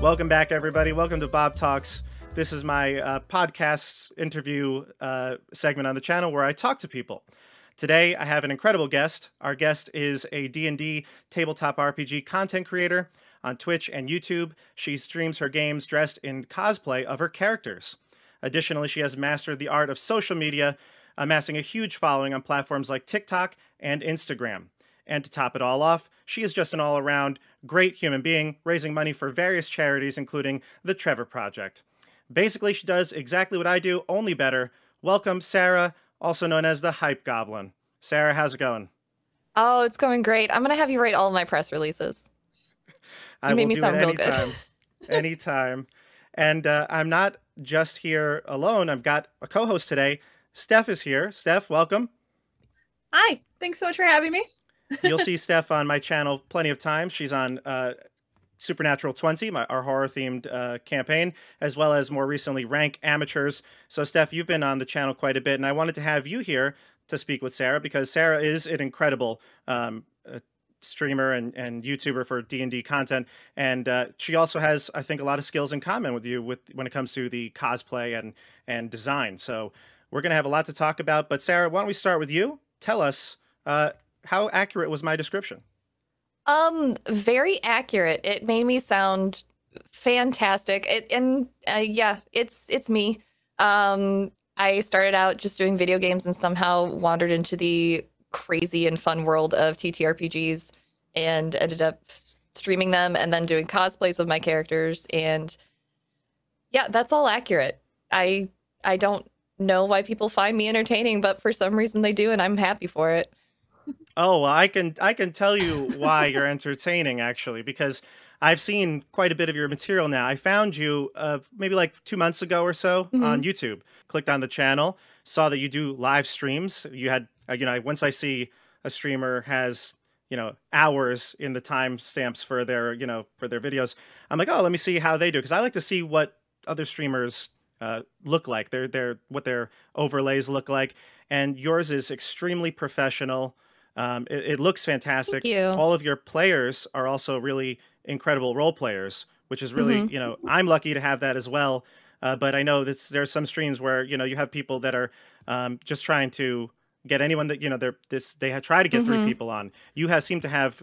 Welcome back, everybody. Welcome to Bob Talks. This is my podcast interview segment on the channel where I talk to people. Today, I have an incredible guest. Our guest is a D&D tabletop RPG content creator on Twitch and YouTube. She streams her games dressed in cosplay of her characters. Additionally, she has mastered the art of social media, amassing a huge following on platforms like TikTok and Instagram. And to top it all off, she is just an all-around great human being, raising money for various charities, including the Trevor Project. Basically, she does exactly what I do, only better. Welcome, Sara, also known as the Hype Goblin. Sara, how's it going? Oh, it's going great. I'm going to have you write all of my press releases. I will do it anytime. Anytime. And I'm not just here alone. I've got a co-host today. Steph is here. Steph, welcome. Hi. Thanks so much for having me. You'll see Steph on my channel plenty of times. She's on Supernatural 20, our horror-themed campaign, as well as more recently Rank Amateurs. So, Steph, you've been on the channel quite a bit, and I wanted to have you here to speak with Sara because Sara is an incredible streamer and YouTuber for D&D content, and she also has, I think, a lot of skills in common with you when it comes to the cosplay and design. So we're going to have a lot to talk about, but Sara, why don't we start with you? Tell us, how accurate was my description? Very accurate. It made me sound fantastic. Yeah, it's me. I started out just doing video games and somehow wandered into the crazy and fun world of TTRPGs and ended up streaming them and then doing cosplays of my characters. And yeah, that's all accurate. I don't know why people find me entertaining, but for some reason they do, and I'm happy for it. Oh, well, I can tell you why you're entertaining, actually, because I've seen quite a bit of your material now. I found you maybe like 2 months ago or so on YouTube. Clicked on the channel, saw that you do live streams. You had, once I see a streamer has, hours in the timestamps for their, for their videos, I'm like, oh, let me see how they do, because I like to see what other streamers look like, what their overlays look like, and yours is extremely professional. It looks fantastic. Thank you. All of your players are also really incredible role players, which is really, I'm lucky to have that as well. But I know there's some streams where, you have people that are just trying to get anyone that, they have tried to get 3 people on. You seem to have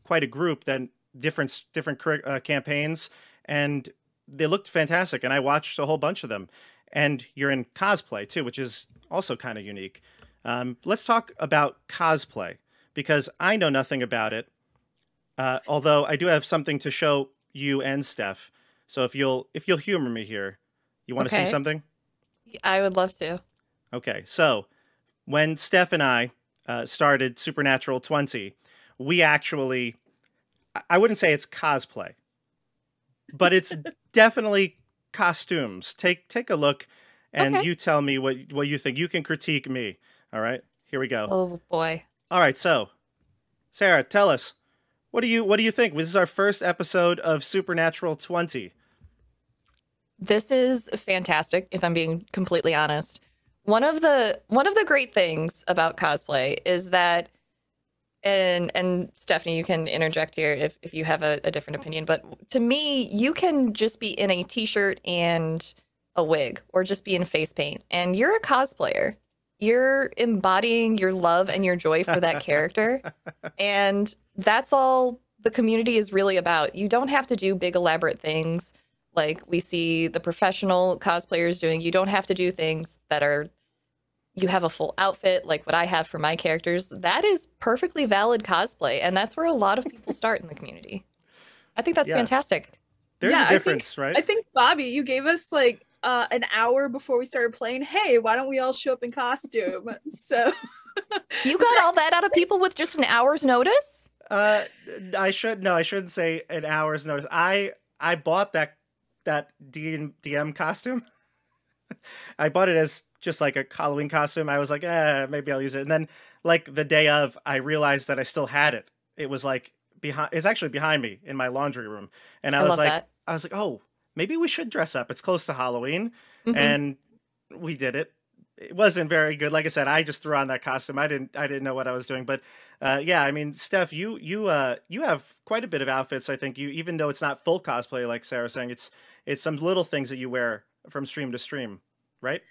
quite a group that different campaigns, and they looked fantastic. And I watched a whole bunch of them. And you're in cosplay too, which is also kind of unique. Let's talk about cosplay, because I know nothing about it, although I do have something to show you and Steph. So if you'll humor me here, you want to see something? I would love to. Okay, so when Steph and I started Supernatural 20, we actually, I wouldn't say it's cosplay, but it's definitely costumes. Take a look, and you tell me what you think. You can critique me. All right, here we go. Oh boy. All right, so Sara, tell us, what do you think? This is our first episode of Supernatural 20. This is fantastic, if I'm being completely honest. One of the great things about cosplay is that, and Stephanie, you can interject here if you have a different opinion, but to me, you can just be in a t-shirt and a wig, or just be in face paint, and you're a cosplayer. You're embodying your love and your joy for that character. And that's all the community is really about. You don't have to do big elaborate things like we see the professional cosplayers doing. You don't have to do things that you have a full outfit like what I have for my characters. That is perfectly valid cosplay. And that's where a lot of people start in the community. I think that's fantastic. There's a difference, right? I think, Bobby, you gave us like an hour before we started playing, hey, why don't we all show up in costume? So you got all that out of people with just an hour's notice? I shouldn't say an hour's notice. I bought that DM costume. I bought it as just like a Halloween costume. I was like, maybe I'll use it. And then like the day of, I realized that I still had it. It was like it's actually behind me in my laundry room. And I was like, oh, maybe we should dress up. It's close to Halloween. And we did it. it wasn't very good. Like I said, I just threw on that costume. I didn't know what I was doing. But yeah, I mean, Steph, you have quite a bit of outfits. I think you, even though it's not full cosplay, like Sarah was saying, it's some little things that you wear from stream to stream, right?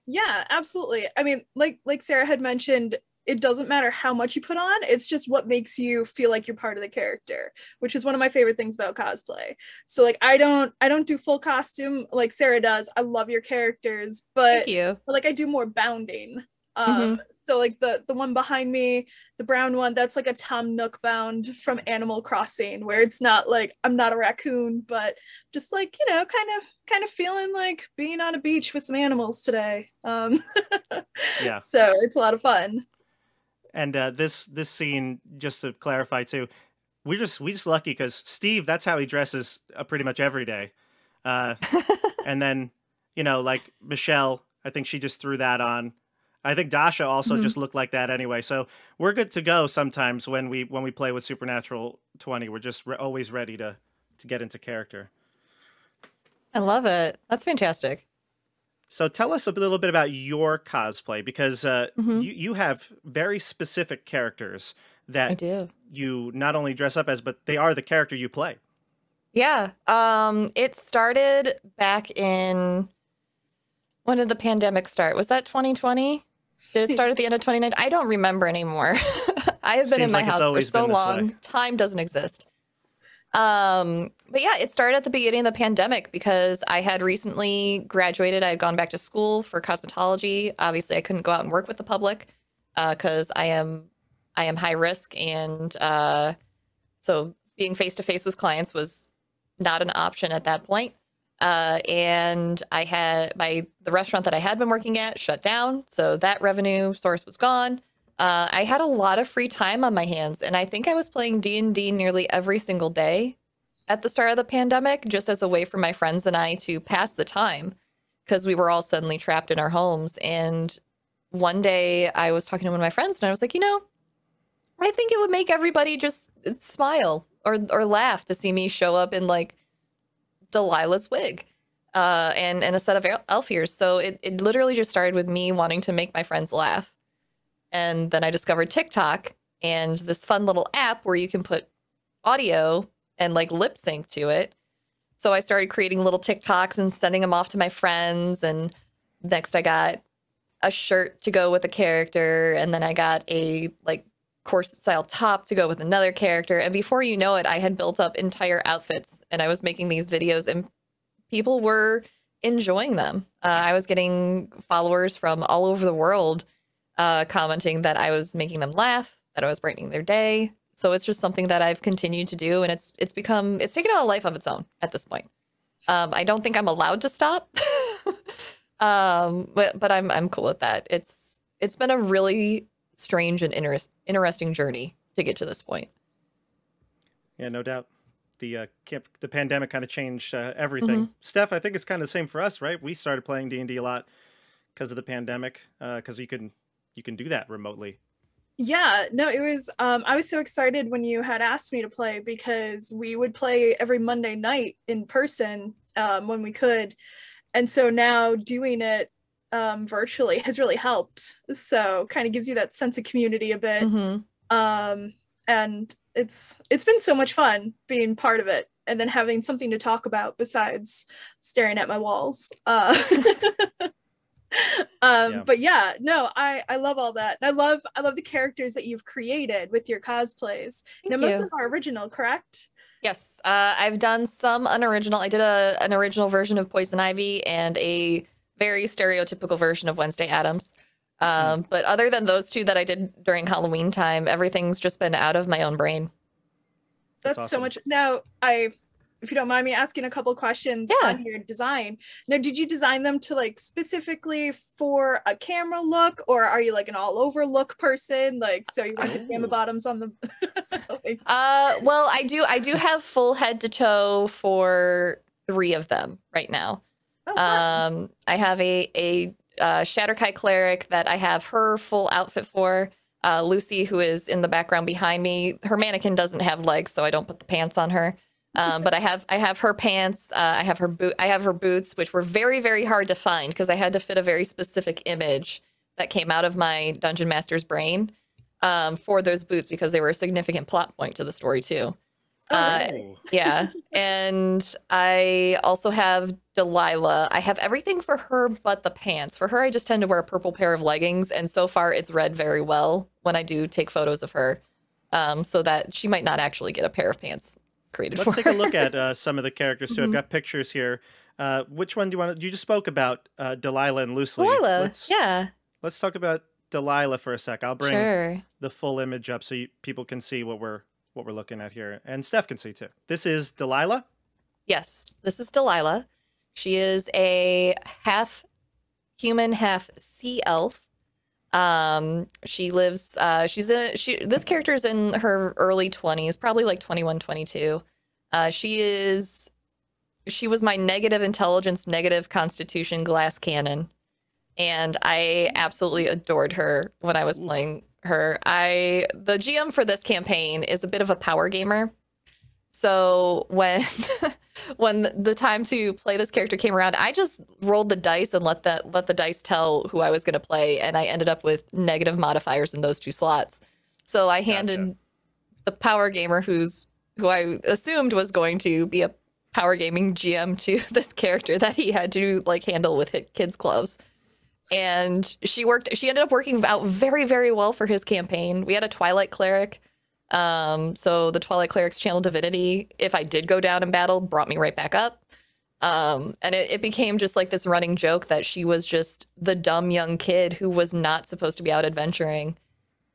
Yeah, absolutely. I mean, like Sarah had mentioned, it doesn't matter how much you put on, it's just what makes you feel like you're part of the character, which is one of my favorite things about cosplay. So like I don't do full costume like Sarah does. I love your characters, Thank you. but like I do more bounding. Mhm. So like the one behind me, the brown one, that's like a Tom Nook bound from Animal Crossing, where it's not like I'm not a raccoon, but just like, you know, kind of feeling like being on a beach with some animals today. Yeah. So it's a lot of fun. And this scene, just to clarify too, we just lucky because Steve, that's how he dresses pretty much every day. And then, you know, like Michelle, I think she just threw that on. I think Dasha also just looked like that anyway. So we're good to go sometimes when we play with Supernatural 20. We're just always ready to get into character. I love it. That's fantastic. So tell us a little bit about your cosplay, because you have very specific characters that I do. You not only dress up as, but they are the character you play. Yeah. It started back in, when did the pandemic start? Was that 2020? Did it start at the end of 2019? I don't remember anymore. I have been in my house for so long. Time doesn't exist. But yeah, it started at the beginning of the pandemic because I had recently graduated. I had gone back to school for cosmetology. Obviously, I couldn't go out and work with the public because I am high risk, and so being face to face with clients was not an option at that point. And I had the restaurant that I had been working at shut down, so that revenue source was gone. I had a lot of free time on my hands, and I think I was playing D&D nearly every single day at the start of the pandemic, just as a way for my friends and I to pass the time, because we were all suddenly trapped in our homes. And one day I was talking to one of my friends, and I was like, you know, I think it would make everybody just smile or laugh to see me show up in like Delilah's wig and a set of elf ears. So it literally just started with me wanting to make my friends laugh. And then I discovered TikTok and this fun little app where you can put audio and like lip sync to it. So I started creating little TikToks and sending them off to my friends. And next I got a shirt to go with a character. And then I got a like corset style top to go with another character. And before you know it, I had built up entire outfits and I was making these videos and people were enjoying them. I was getting followers from all over the world commenting that I was making them laugh, that I was brightening their day. So it's just something that I've continued to do, and it's taken on a life of its own at this point. I don't think I'm allowed to stop, but I'm cool with that. It's been a really strange and interesting journey to get to this point. Yeah, no doubt. The pandemic kind of changed everything. Steph, I think it's kind of the same for us, right? We started playing D&D a lot because of the pandemic, because you can do that remotely. Yeah, no, it was, I was so excited when you had asked me to play, because we would play every Monday night in person when we could. And so now doing it virtually has really helped. So kind of gives you that sense of community a bit. And it's been so much fun being part of it and then having something to talk about besides staring at my walls. But yeah, no, I love all that. I love the characters that you've created with your cosplays. Now, most of them are original, correct? Yes, I've done some unoriginal. I did an original version of Poison Ivy and a very stereotypical version of Wednesday Addams. But other than those two that I did during Halloween time, everything's just been out of my own brain. That's awesome. So much. Now, if you don't mind me asking a couple questions on your design. Now, did you design them to like specifically for a camera look, or are you like an all over look person? Like, so you want the gamma bottoms on the well, I do have full head to toe for 3 of them right now. I have a Shatterkai cleric that I have her full outfit for. Lucy, who is in the background behind me, her mannequin doesn't have legs, so I don't put the pants on her. But I have her pants. I have her boots, which were very, very hard to find because I had to fit a very specific image that came out of my dungeon master's brain for those boots because they were a significant plot point to the story too. Yeah. And I also have Delilah. I have everything for her but the pants. For her, I just tend to wear a purple pair of leggings, and so far it's read very well when I do take photos of her, so that she might not actually get a pair of pants created for her. Let's take a look at some of the characters too. I've got pictures here. Which one do you want to... You just spoke about Delilah and Lucy. Delilah, yeah. Let's talk about Delilah for a sec. I'll bring Sure. the full image up so people can see what we're looking at here, and Steph can see too. This is Delilah. Yes, this is Delilah. She is a half human, half sea elf. She lives. This character is in her early 20s, probably like 21, 22. She was my negative intelligence, negative constitution glass cannon, and I absolutely adored her when I was playing her. The GM for this campaign is a bit of a power gamer. So when the time to play this character came around, I just rolled the dice and let the dice tell who I was going to play, and I ended up with negative modifiers in those two slots. So I handed the power gamer who I assumed was going to be a power gaming GM to this character that he had to like handle with kids' gloves. And she ended up working out very, very well for his campaign. We had a Twilight Cleric. So the Twilight Cleric's channel divinity, if I did go down in battle, brought me right back up. And it became just like this running joke that she was just the dumb young kid who was not supposed to be out adventuring,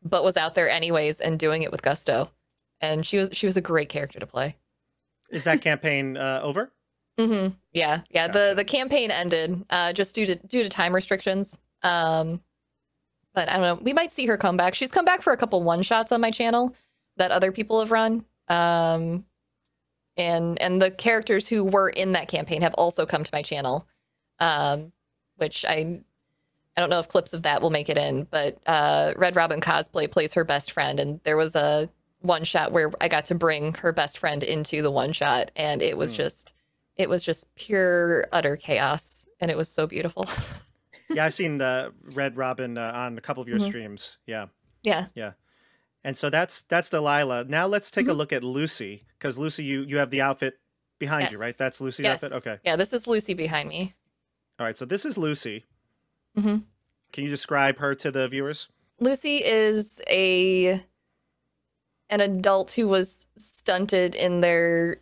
but was out there anyways and doing it with gusto. And she was a great character to play. Is that campaign over? Mm-hmm. Yeah. Gotcha. The campaign ended just due to time restrictions. But I don't know. We might see her come back. She's come back for a couple one-shots on my channel that other people have run. And the characters who were in that campaign have also come to my channel, which I don't know if clips of that will make it in, but Red Robin Cosplay plays her best friend, and there was a one-shot where I got to bring her best friend into the one-shot, and it was just pure, utter chaos, and it was so beautiful. Yeah, I've seen the Red Robin on a couple of your streams. Yeah. And so that's Delilah. Now let's take a look at Lucy, because Lucy, you have the outfit behind you, right? That's Lucy's outfit? Okay. Yeah, this is Lucy behind me. All right, so this is Lucy. Can you describe her to the viewers? Lucy is an adult who was stunted in their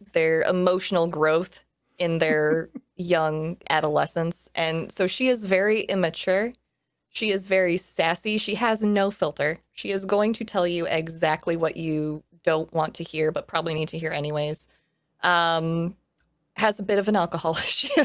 emotional growth in their young adolescence. And so she is very immature. She is very sassy. She has no filter. She is going to tell you exactly what you don't want to hear, but probably need to hear anyways. Has a bit of an alcohol issue,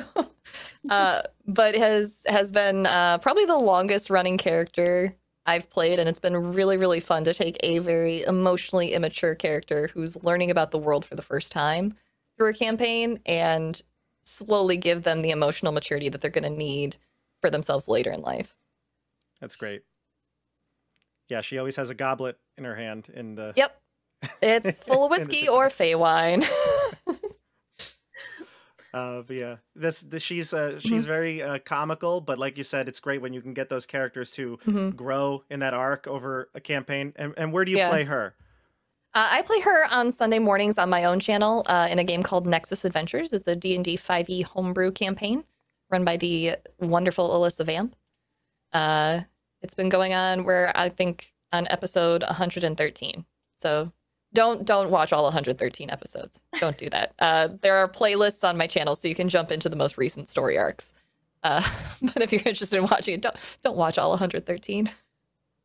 but has been probably the longest running character I've played. And it's been really, really fun to take a very emotionally immature character who's learning about the world for the first time through a campaign and slowly give them the emotional maturity that they're going to need for themselves later in life. That's great. Yeah, she always has a goblet in her hand in the... Yep. It's full of whiskey or fey wine. But yeah, she's very comical, but like you said, it's great when you can get those characters to grow in that arc over a campaign. And where do you play her? I play her on Sunday mornings on my own channel in a game called Nexus Adventures. It's a D&D 5e homebrew campaign run by the wonderful Alyssa Vamp. It's been going on I think on episode 113. So don't watch all 113 episodes. Don't do that. There are playlists on my channel so you can jump into the most recent story arcs. But if you're interested in watching it, don't watch all 113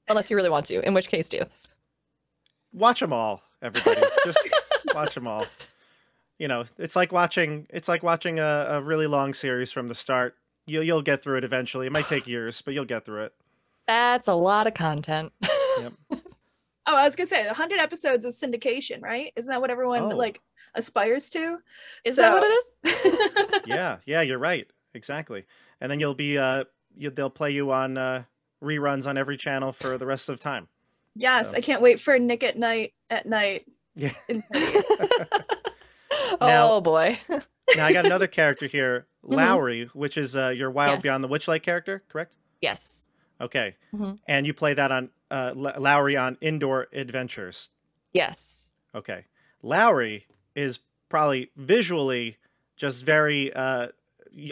unless you really want to, in which case do. Watch them all, everybody. Just watch them all. You know, it's like watching a really long series from the start. You'll get through it eventually. It might take years, but you'll get through it. That's a lot of content. Yep. Oh, I was gonna say 100 episodes is syndication, right? Isn't that what everyone aspires to? Is that what it is? Yeah, you're right. Exactly. And then you'll be they'll play you on reruns on every channel for the rest of time. Yes, so. I can't wait for Nick at night. Yeah. Oh boy. Now I got another character here, Mhm. Lowry, which is your Wild Yes. Beyond the Witchlight character, correct? Yes. Okay. Mhm. And you play that on Lowry on Indoor Adventures. Yes. Okay. Lowry is probably visually just very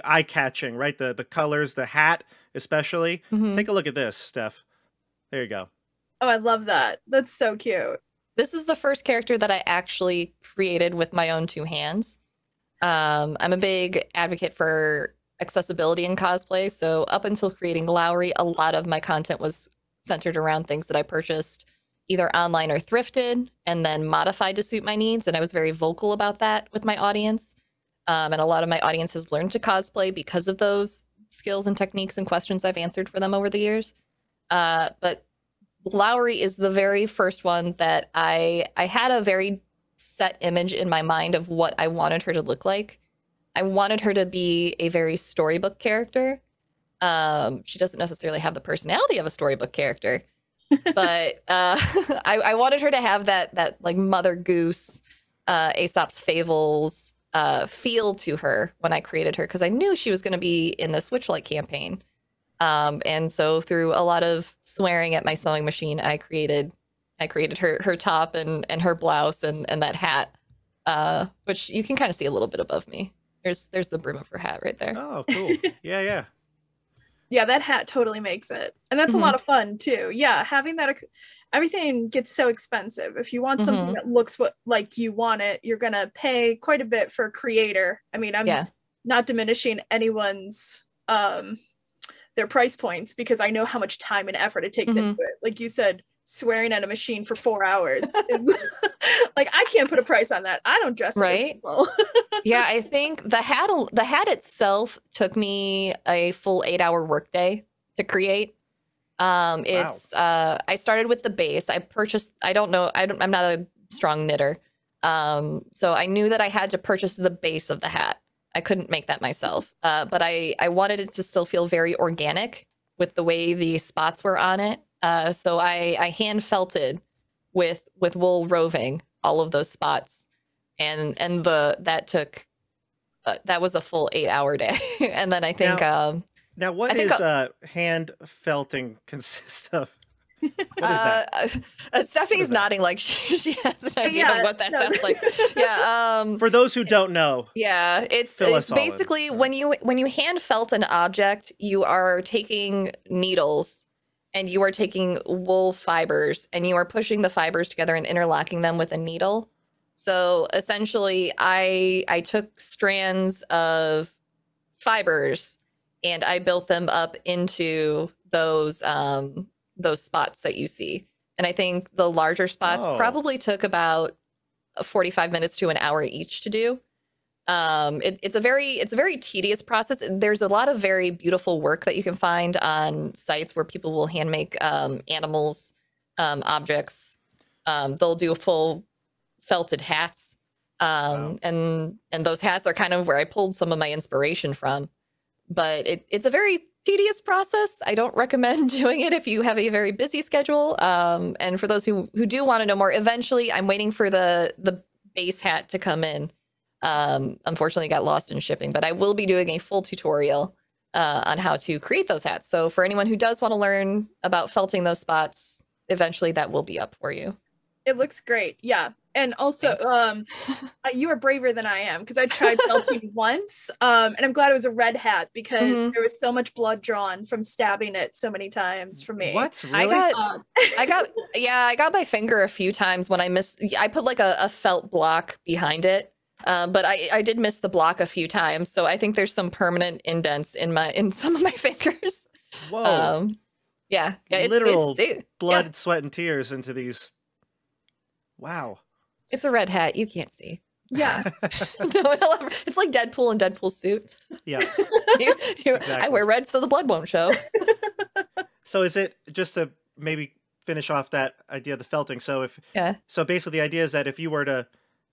eye-catching, right? The colors, the hat especially. Mhm. Take a look at this, Steph. There you go. Oh, I love that. That's so cute. This is the first character that I actually created with my own two hands. I'm a big advocate for accessibility in cosplay. So up until creating Lowry, a lot of my content was centered around things that I purchased either online or thrifted and then modified to suit my needs. And I was very vocal about that with my audience. And a lot of my audience has learned to cosplay because of those skills and techniques and questions I've answered for them over the years. But Lowry is the very first one that I had a very set image in my mind of what I wanted her to look like. I wanted her to be a very storybook character. She doesn't necessarily have the personality of a storybook character, but I wanted her to have that like Mother Goose, Aesop's Fables feel to her when I created her, because I knew she was going to be in this Witchlight campaign. And so through a lot of swearing at my sewing machine, I created her top and her blouse and that hat, which you can kind of see a little bit above me. There's the brim of her hat right there. Oh, cool. Yeah, yeah. Yeah, that hat totally makes it. And that's a lot of fun too. Yeah, having that, everything gets so expensive. If you want something that looks like you want it, you're going to pay quite a bit for a creator. I mean, I'm not diminishing anyone's their price points, because I know how much time and effort it takes into it. Like you said, swearing at a machine for 4 hours. Like, I can't put a price on that. I don't dress like people. Yeah, I think the hat itself took me a full 8-hour workday to create. It's I started with the base. I'm not a strong knitter. So I knew that I had to purchase the base of the hat. I couldn't make that myself. But I wanted it to still feel very organic with the way the spots were on it. So I hand felted with wool roving all of those spots, and that was a full 8-hour day. And then I think now what does hand felting consist of? What is that? Stephanie's nodding like she has an idea of what that sounds like. Yeah. For those who don't know, it's basically when you hand felt an object, you are taking needles and you are taking wool fibers and you are pushing the fibers together and interlocking them with a needle. So essentially, I took strands of fibers and I built them up into those spots that you see. And I think the larger spots probably took about 45 minutes to an hour each to do. It's a very tedious process. There's a lot of very beautiful work that you can find on sites where people will hand make animals, objects. They'll do full felted hats. And those hats are kind of where I pulled some of my inspiration from. But it's a very tedious process. I don't recommend doing it if you have a very busy schedule. And for those who do want to know more, eventually I'm waiting for the base hat to come in. Unfortunately, it got lost in shipping, but I will be doing a full tutorial on how to create those hats. So for anyone who does want to learn about felting those spots, eventually that will be up for you. It looks great. Yeah. And also, you are braver than I am, because I tried felting once, and I'm glad it was a red hat, because there was so much blood drawn from stabbing it so many times for me. What? Really? I got my finger a few times when I put like a felt block behind it. But I did miss the block a few times, so I think there's some permanent indents in some of my fingers. Whoa! Yeah, literal blood, sweat, and tears into these. Wow! It's a red hat. You can't see. Yeah. It's like Deadpool and Deadpool's suit. Yeah. Exactly. I wear red so the blood won't show. So is it, just to maybe finish off that idea of the felting? So so basically the idea is that if you were to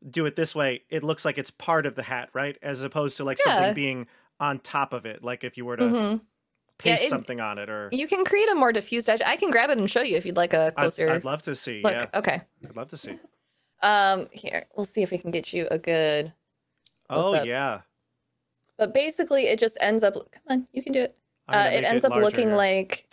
do it this way, it looks like it's part of the hat, right? As opposed to like something being on top of it. Like if you were to paste something on it, or you can create a more diffused edge. I can grab it and show you if you'd like a closer. I'd love to see. Look. Yeah. Okay. I'd love to see. Here, we'll see if we can get you a good Oh, close up. yeah. But basically, it just ends up. Come on, you can do it. It ends up larger looking here. like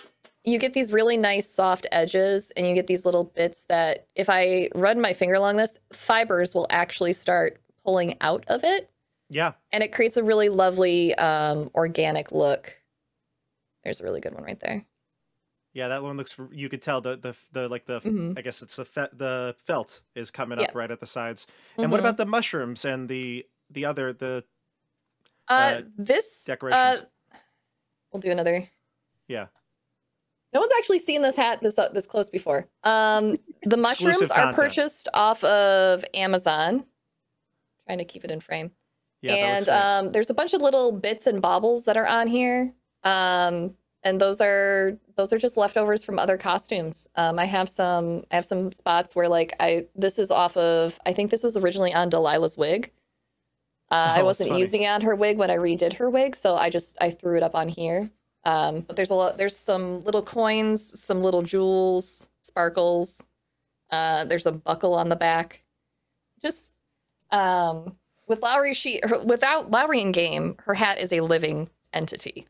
you get these really nice soft edges, and you get these little bits that, if I run my finger along this, fibers will actually start pulling out of it. Yeah. And it creates a really lovely organic look. There's a really good one right there. Yeah, that one looks. You could tell the Mm-hmm. I guess it's the felt is coming up Yeah. right at the sides. And what Mm-hmm. about the mushrooms and the This decorations? we'll do another. Yeah. No one's actually seen this hat this close before. The mushrooms Exclusive are content. purchased off of Amazon. Trying to keep it in frame. Yeah. And that looks there's a bunch of little bits and baubles that are on here. And those are just leftovers from other costumes. I have some spots where, like, this is off of, I think this was originally on Delilah's wig. I that's wasn't funny. using it on her wig when I redid her wig, so I threw it up on here. But there's some little coins, some little jewels, sparkles. There's a buckle on the back. Just with Lowry, without Lowry in game, her hat is a living entity.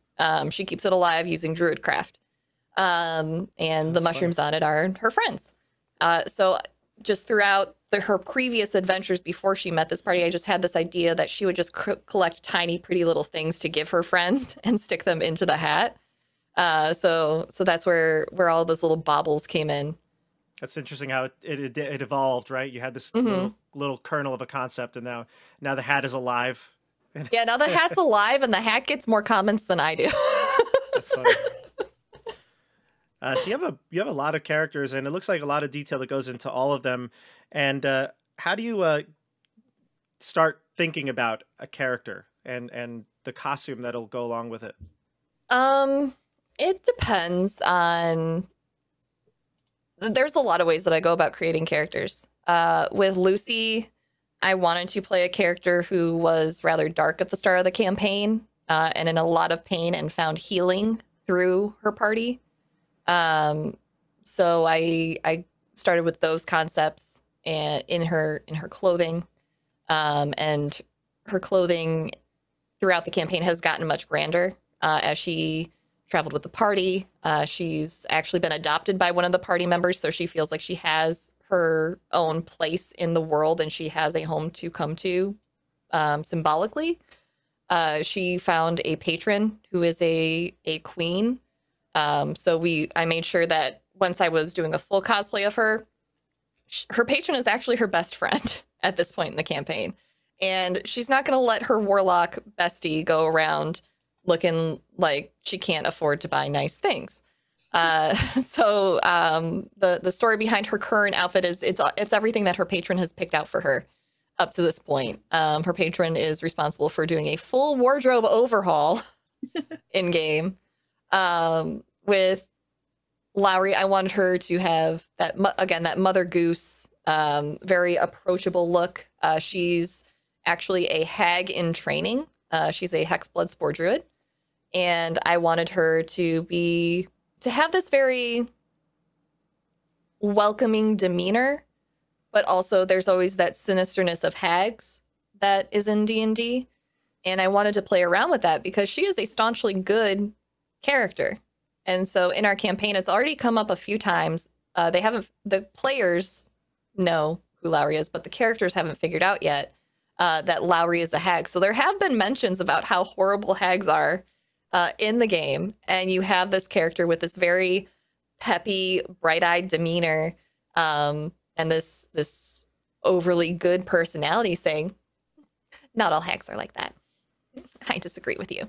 She keeps it alive using Druidcraft. And the That's mushrooms on it are her friends. So just throughout her previous adventures before she met this party, I just had this idea that she would just collect tiny, pretty little things to give her friends and stick them into the hat. So that's where all those little baubles came in. That's interesting how it evolved, right? You had this little kernel of a concept, and now the hat is alive. Yeah, now the hat's alive, and the hat gets more comments than I do. That's funny. So you have a lot of characters, and it looks like a lot of detail that goes into all of them. And how do you start thinking about a character and the costume that'll go along with it? It depends on. There's a lot of ways that I go about creating characters. With Lucy, I wanted to play a character who was rather dark at the start of the campaign, and in a lot of pain, and found healing through her party. So I started with those concepts and in her clothing, and her clothing throughout the campaign has gotten much grander as she traveled with the party. She's actually been adopted by one of the party members, so she feels like she has her own place in the world and she has a home to come to, symbolically. She found a patron who is a queen. So I made sure that once I was doing a full cosplay of her, her patron is actually her best friend at this point in the campaign. And she's not going to let her warlock bestie go around looking like she can't afford to buy nice things. So the story behind her current outfit is it's everything that her patron has picked out for her up to this point. Her patron is responsible for doing a full wardrobe overhaul in game. With Lowry, I wanted her to have that Mother Goose, very approachable look. She's actually a hag in training. She's a Hexblood Spore Druid. And I wanted her to have this very welcoming demeanor, but also there's always that sinisterness of hags that is in D&D. And I wanted to play around with that because she is a staunchly good character. And so in our campaign, it's already come up a few times. The players know who Lowry is, but the characters haven't figured out yet that Lowry is a hag. So there have been mentions about how horrible hags are in the game. And you have this character with this very peppy, bright-eyed demeanor, and this overly good personality saying, not all hags are like that. I disagree with you.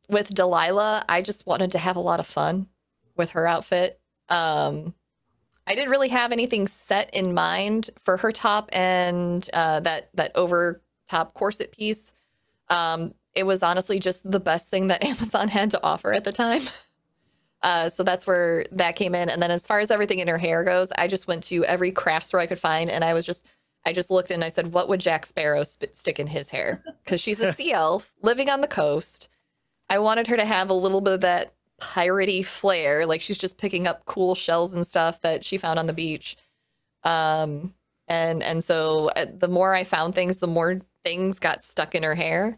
With Delilah, I just wanted to have a lot of fun with her outfit. I didn't really have anything set in mind for her top and that over top corset piece. It was honestly just the best thing that Amazon had to offer at the time. So that's where that came in. And then as far as everything in her hair goes, I just went to every craft store I could find. And I just looked and I said, what would Jack Sparrow stick in his hair? Because she's a sea elf living on the coast. I wanted her to have a little bit of that piratey flair. Like she's just picking up cool shells and stuff that she found on the beach. And so the more I found things, the more things got stuck in her hair.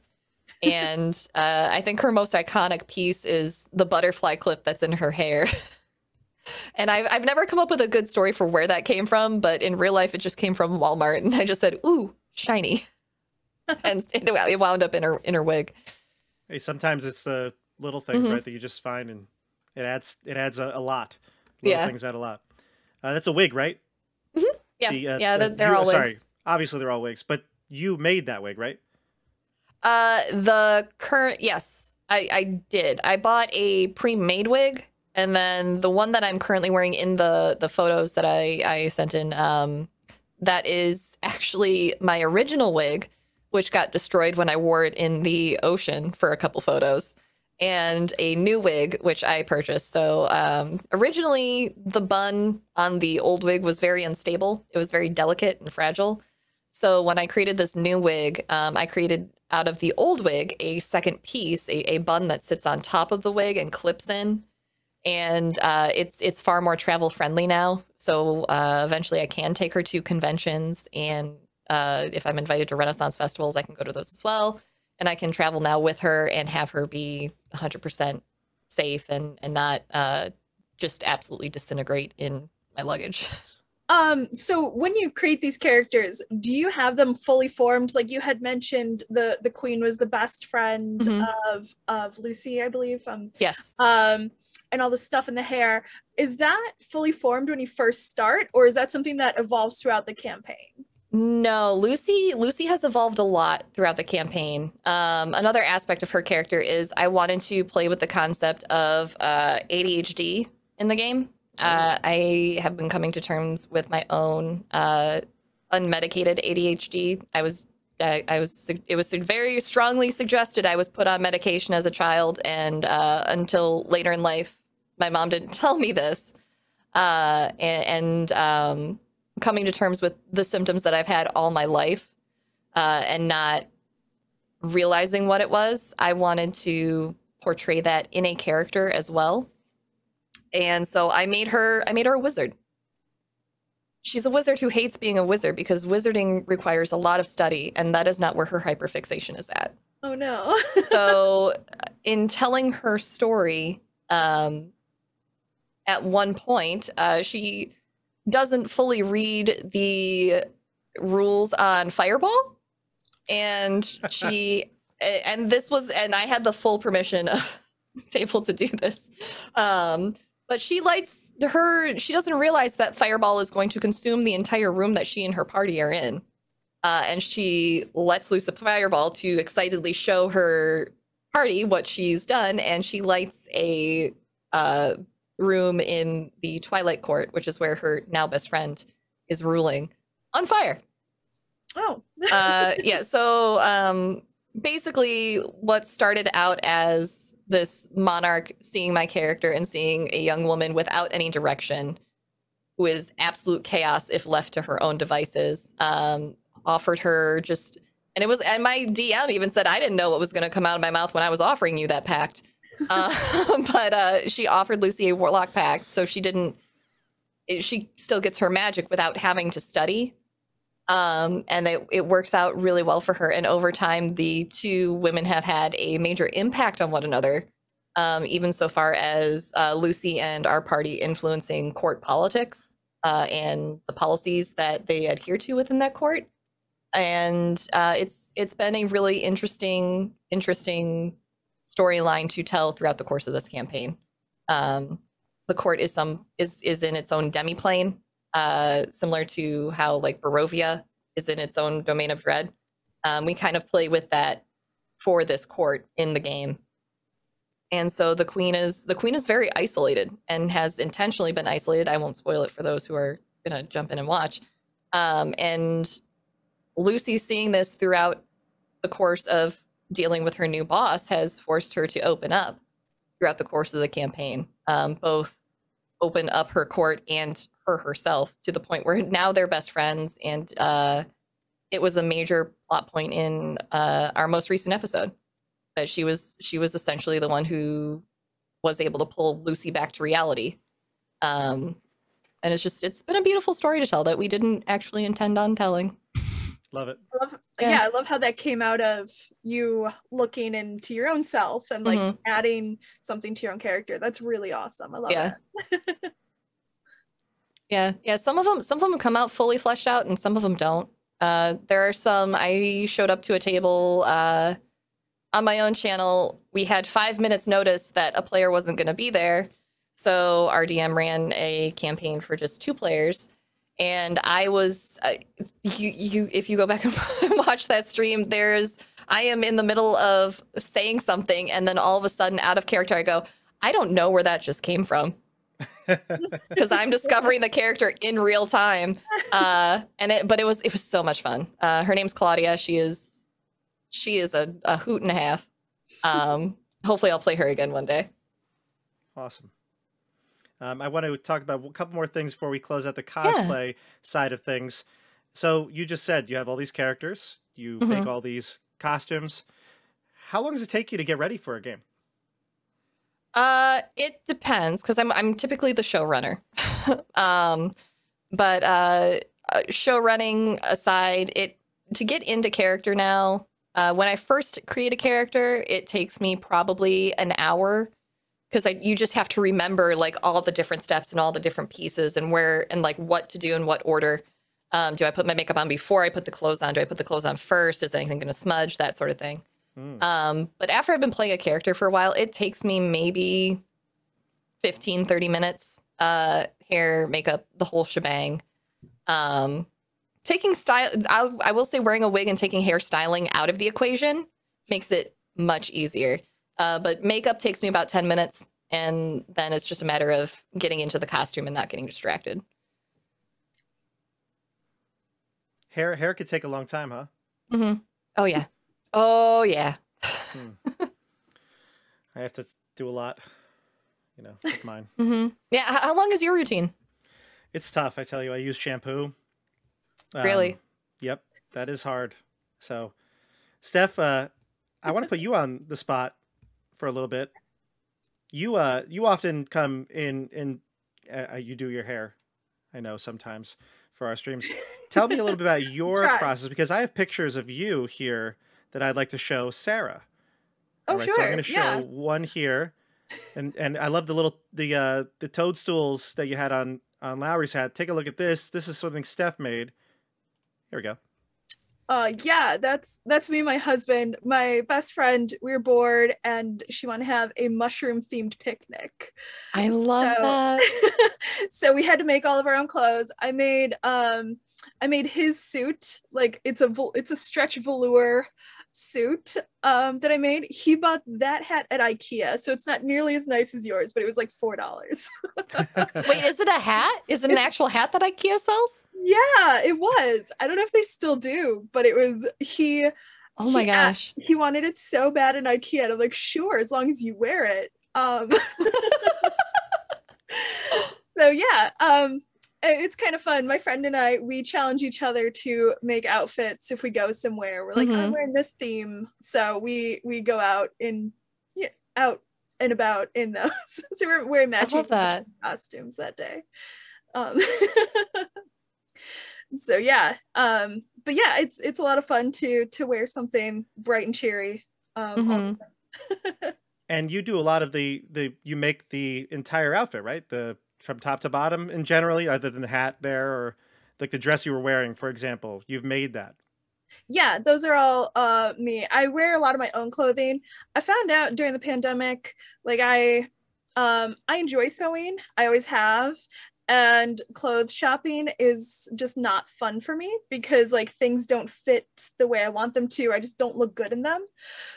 And I think her most iconic piece is the butterfly clip that's in her hair. And I've never come up with a good story for where that came from, but in real life, it just came from Walmart. And I just said, ooh, shiny. And it wound up in her wig. Hey, sometimes it's the little things, right, that you just find, and it adds a lot. Little things add a lot. That's a wig, right? Yeah, they're all wigs. Sorry, obviously they're all wigs, but you made that wig, right? Yes, I did. I bought a pre-made wig, and then the one that I'm currently wearing in the photos that I sent in, that is actually my original wig, which got destroyed when I wore it in the ocean for a couple photos, and a new wig, which I purchased. So originally, the bun on the old wig was very unstable. It was very delicate and fragile. So when I created this new wig, I created out of the old wig a second piece, a bun that sits on top of the wig and clips in. And it's far more travel friendly now. So eventually I can take her to conventions, and if I'm invited to Renaissance festivals, I can go to those as well. And I can travel now with her and have her be 100% safe and not just absolutely disintegrate in my luggage. So when you create these characters, do you have them fully formed? Like you had mentioned, the queen was the best friend of Lucy, I believe. Yes. And all the stuff in the hair. Is that fully formed when you first start, or is that something that evolves throughout the campaign? No, Lucy has evolved a lot throughout the campaign. Another aspect of her character is I wanted to play with the concept of ADHD in the game. I have been coming to terms with my own unmedicated ADHD. It was very strongly suggested I was put on medication as a child, and until later in life, my mom didn't tell me this. Coming to terms with the symptoms that I've had all my life, and not realizing what it was, I wanted to portray that in a character as well. And so I made her a wizard. She's a wizard who hates being a wizard because wizarding requires a lot of study, and that is not where her hyperfixation is at. Oh no. So in telling her story, at one point, she doesn't fully read the rules on Fireball. And and I had the full permission of the table to do this. But she doesn't realize that Fireball is going to consume the entire room that she and her party are in. And she lets loose a Fireball to excitedly show her party what she's done. And she lights a room in the Twilight Court, which is where her now best friend is ruling, on fire. Oh. So basically what started out as this monarch seeing my character and seeing a young woman without any direction, who is absolute chaos if left to her own devices, offered her and my DM even said, I didn't know what was going to come out of my mouth when I was offering you that pact. But she offered Lucy a warlock pact, so she still gets her magic without having to study. And it works out really well for her. And over time, the two women have had a major impact on one another, even so far as Lucy and our party influencing court politics and the policies that they adhere to within that court. And it's been a really interesting storyline to tell throughout the course of this campaign. The court is in its own demiplane, similar to how like Barovia is in its own domain of dread. We kind of play with that for this court in the game. And so the queen is very isolated and has intentionally been isolated. I won't spoil it for those who are going to jump in and watch. And Lucy, seeing this throughout the course of dealing with her new boss, has forced her to open up throughout the course of the campaign, both open up her court and herself, to the point where now they're best friends. And it was a major plot point in our most recent episode that she was essentially the one who was able to pull Lucy back to reality. And it's been a beautiful story to tell that we didn't actually intend on telling. Love it. Yeah, I love how that came out of you looking into your own self and like adding something to your own character. That's really awesome. I love it. Yeah. Some of them come out fully fleshed out, and some of them don't. There are some. I showed up to a table on my own channel. We had 5 minutes notice that a player wasn't going to be there, so our DM ran a campaign for just 2 players. And I was, if you go back and watch that stream, I am in the middle of saying something, and then all of a sudden, out of character, I go, I don't know where that just came from, because I'm discovering the character in real time. But it was so much fun. Her name's Claudia. She is a hoot and a half. Hopefully, I'll play her again one day. Awesome. I want to talk about a couple more things before we close out the cosplay side of things. So you just said you have all these characters, you make all these costumes. How long does it take you to get ready for a game? It depends, because I'm typically the showrunner. But show running aside, to get into character now, when I first create a character, it takes me probably an hour, because you just have to remember like all the different steps and all the different pieces and where and like what to do in what order. Do I put my makeup on before I put the clothes on? Do I put the clothes on first? Is anything going to smudge? That sort of thing. But after I've been playing a character for a while, it takes me maybe 15, 30 minutes. Hair, makeup, the whole shebang. Taking style, I will say wearing a wig and taking hair styling out of the equation makes it much easier. But makeup takes me about 10 minutes, and then it's just a matter of getting into the costume and not getting distracted. Hair could take a long time, huh? Oh, yeah. Oh, yeah. I have to do a lot, with mine. Yeah, how long is your routine? It's tough, I tell you. I use shampoo. Really? Yep, that is hard. So, Steph, I want to put you on the spot for a little bit. You often come in and you do your hair, I know, sometimes for our streams. Tell me a little bit about your process, because I have pictures of you here that I'd like to show Sara. Oh, right, sure. So I'm going to show one here, and I love the toadstools that you had on Lowry's hat. Take a look at this. This is something Steph made. Here we go. Yeah, that's me and my husband. My best friend, we were bored and she wanted to have a mushroom themed picnic. I love that. So we had to make all of our own clothes. I made his suit, like it's a stretch velour suit that I made. He bought that hat at IKEA, so it's not nearly as nice as yours, but it was like $4. Wait, is it a hat? Is it an actual hat that IKEA sells? Yeah, it was. I don't know if they still do, but it was oh my gosh. He wanted it so bad in IKEA, and I'm like, sure, as long as you wear it. So yeah, it's kind of fun. My friend and I, we challenge each other to make outfits if we go somewhere. We're like, I'm wearing this theme, so we go out and about in those. So we're wearing matching costumes that day. So yeah, but yeah, it's a lot of fun to wear something bright and cheery. And you do a lot of you make the entire outfit, right? From top to bottom, and generally, other than the hat there, or like the dress you were wearing, for example, you've made that. Yeah, those are all me. I wear a lot of my own clothing. I found out during the pandemic, like I enjoy sewing. I always have. And clothes shopping is just not fun for me because like things don't fit the way I want them to. I just don't look good in them.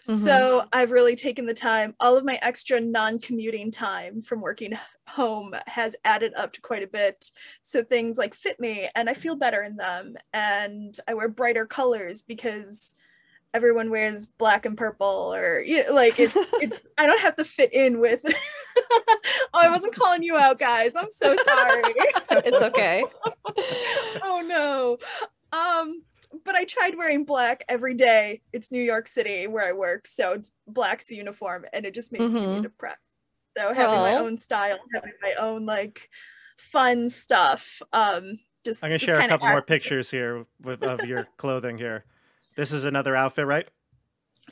So I've really taken the time. All of my extra non-commuting time from working home has added up to quite a bit. So things like fit me and I feel better in them. And I wear brighter colors because everyone wears black and purple, or like it's I don't have to fit in with oh, I wasn't calling you out, guys. I'm so sorry. It's okay. Oh no. But I tried wearing black every day. It's New York City where I work, so it's black's the uniform, and it just makes me depressed. So having my own style, having my own like fun stuff. I'm gonna share a couple more pictures here of your clothing here. This is another outfit, right?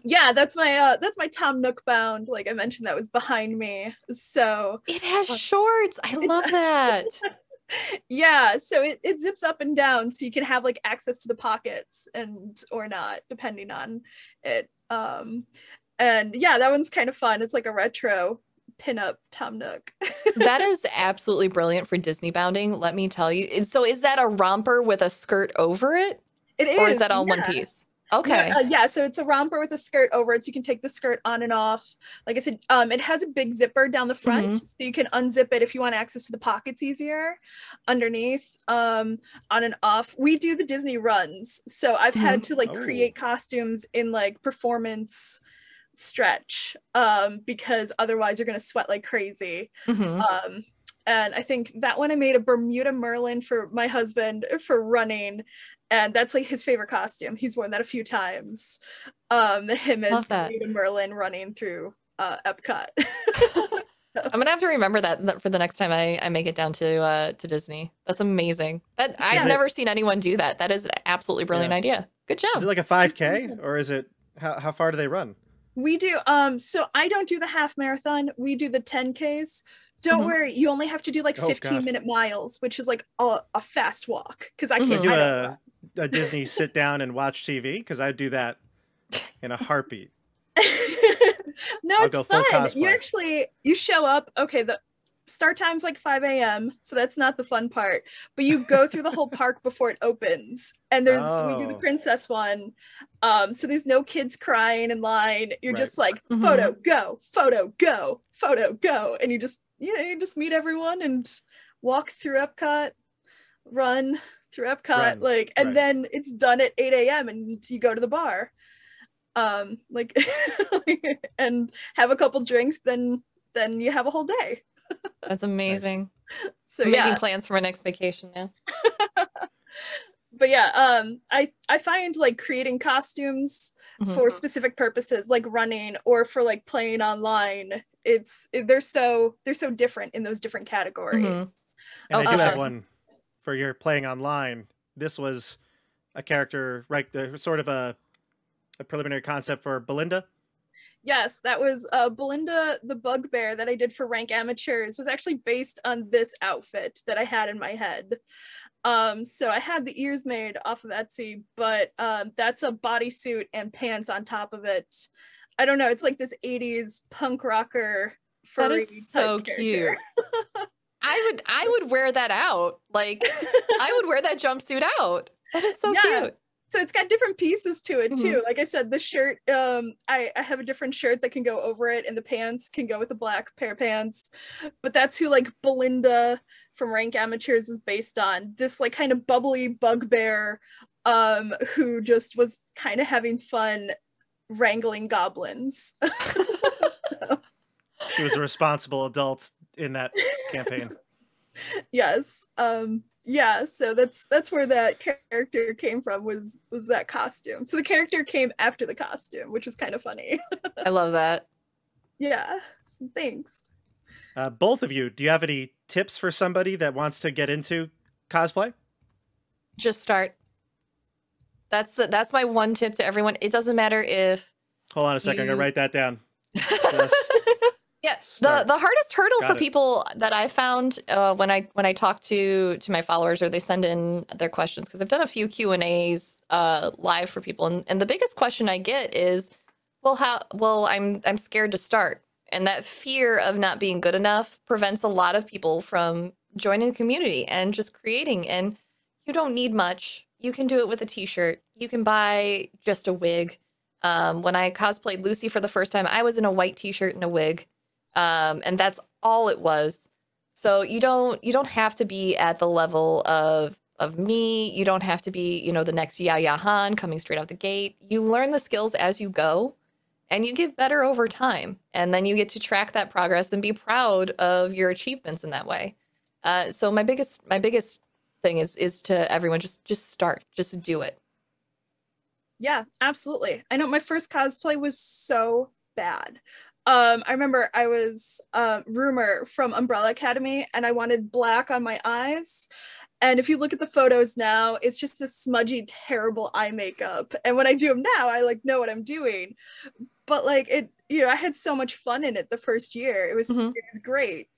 Yeah, that's my Tom Nook bound. Like I mentioned, that was behind me. So It has shorts. I love that. yeah, so it zips up and down, so you can have like access to the pockets and or not, depending on it. And yeah, that one's kind of fun. It's like a retro pinup Tom Nook. That is absolutely brilliant for Disney bounding, let me tell you. So is that a romper with a skirt over it? It is. Or is that all one piece? Okay. Yeah, so it's a romper with a skirt over it, so you can take the skirt on and off. Like I said, it has a big zipper down the front, so you can unzip it if you want access to the pockets easier. Underneath, on and off. We do the Disney runs, so I've had to like create costumes in like performance stretch, because otherwise you're gonna sweat like crazy. And I think that one I made a Bermuda Merlin for my husband for running, and that's like his favorite costume. He's worn that a few times. Him as Bermuda Merlin running through Epcot. I'm gonna have to remember that for the next time I make it down to Disney. That's amazing. I've never seen anyone do that. That is an absolutely brilliant idea. Good job. Is it like a 5K, or is it how far do they run? We do so I don't do the half marathon. We do the 10Ks. Don't worry, you only have to do like 15-minute miles, which is like a fast walk, because I can't do a Disney sit down and watch TV, because I do that in a heartbeat. No, it's fun. You show up. Okay, the start time's like 5 a.m., so that's not the fun part. But you go through the whole park before it opens, and we do the princess one. So there's no kids crying in line. You're just like photo go, photo go, photo go, and you just meet everyone and walk through Epcot, run through Epcot, and then it's done at 8 a.m. and you go to the bar, and have a couple drinks. Then you have a whole day. That's amazing. Nice. So I'm making plans for my next vacation now. But yeah, I find like creating costumes for specific purposes, like running or for like playing online, they're so different in those different categories. And I do have one for your playing online. This was a character, right? Sort of a preliminary concept for Belinda. Yes, that was Belinda the Bugbear that I did for Rank Amateurs, was actually based on this outfit that I had in my head. So I had the ears made off of Etsy, but that's a bodysuit and pants on top of it. I don't know, it's like this 80s punk rocker furry. That is so cute. I would wear that out. Like I would wear that jumpsuit out. That is so cute. So it's got different pieces to it too. Like I said, the shirt, I have a different shirt that can go over it, and the pants can go with a black pair of pants. But that's who like Belinda from Rank Amateurs is based on. This like kind of bubbly bugbear, who just was kind of having fun wrangling goblins. She was a responsible adult in that campaign. Yes. Yeah, so that's where that character came from, was that costume. So the character came after the costume, which was kind of funny. I love that. Yeah, so thanks. Both of you, do you have any tips for somebody that wants to get into cosplay? Just start. That's my one tip to everyone. It doesn't matter if Hold on a second, I'm gonna write that down. Yeah, the hardest hurdle for people that I found when I talk to my followers, or they send in their questions, because I've done a few Q&As live for people, and the biggest question I get is, I'm scared to start, and that fear of not being good enough prevents a lot of people from joining the community and just creating. And you don't need much. You can do it with a t-shirt. You can buy just a wig. When I cosplayed Lucy for the first time, I was in a white t-shirt and a wig. And that's all it was. So you don't have to be at the level of me. You don't have to be, the next Yaya Han coming straight out the gate. You learn the skills as you go, and you get better over time. And then you get to track that progress and be proud of your achievements in that way. So my biggest thing is to everyone, just start, just do it. Yeah, absolutely. I know my first cosplay was so bad. I remember I was Rumor from Umbrella Academy, and I wanted black on my eyes, And if you look at the photos now, it's just this smudgy, terrible eye makeup. And when I do them now, I like know what I'm doing. But like it, you know, I had so much fun in it the first year. It was great.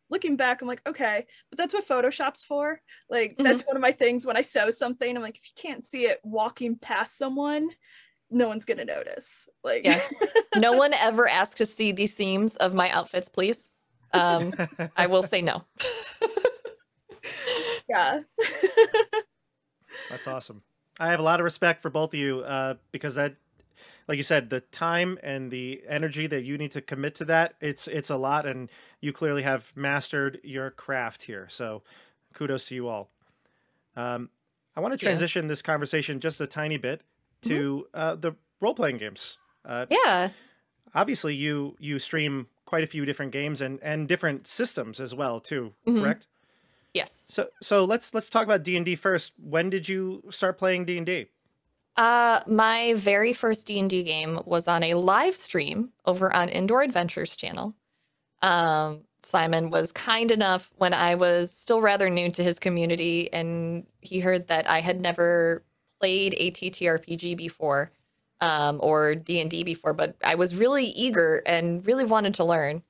Looking back, I'm like, okay, but that's what Photoshop's for. Like that's one of my things when I sew something. I'm like, if you can't see it walking past someone, no one's gonna notice. Like, yeah. No one ever asked to see the seams of my outfits, please. I will say no. yeah. That's awesome. I have a lot of respect for both of you because that, like you said, the time and the energy that you need to commit to that, it's a lot, and you clearly have mastered your craft here. So kudos to you all. I want to transition this conversation just a tiny bit to the role-playing games. Yeah. Obviously, you stream quite a few different games and different systems as well, too, correct? Yes. So let's talk about D&D first. When did you start playing D&D? My very first D&D game was on a live stream over on Indoor Adventures channel. Simon was kind enough when I was still rather new to his community, and he heard that I had never played a TTRPG before, or D&D before, but I was really eager and really wanted to learn.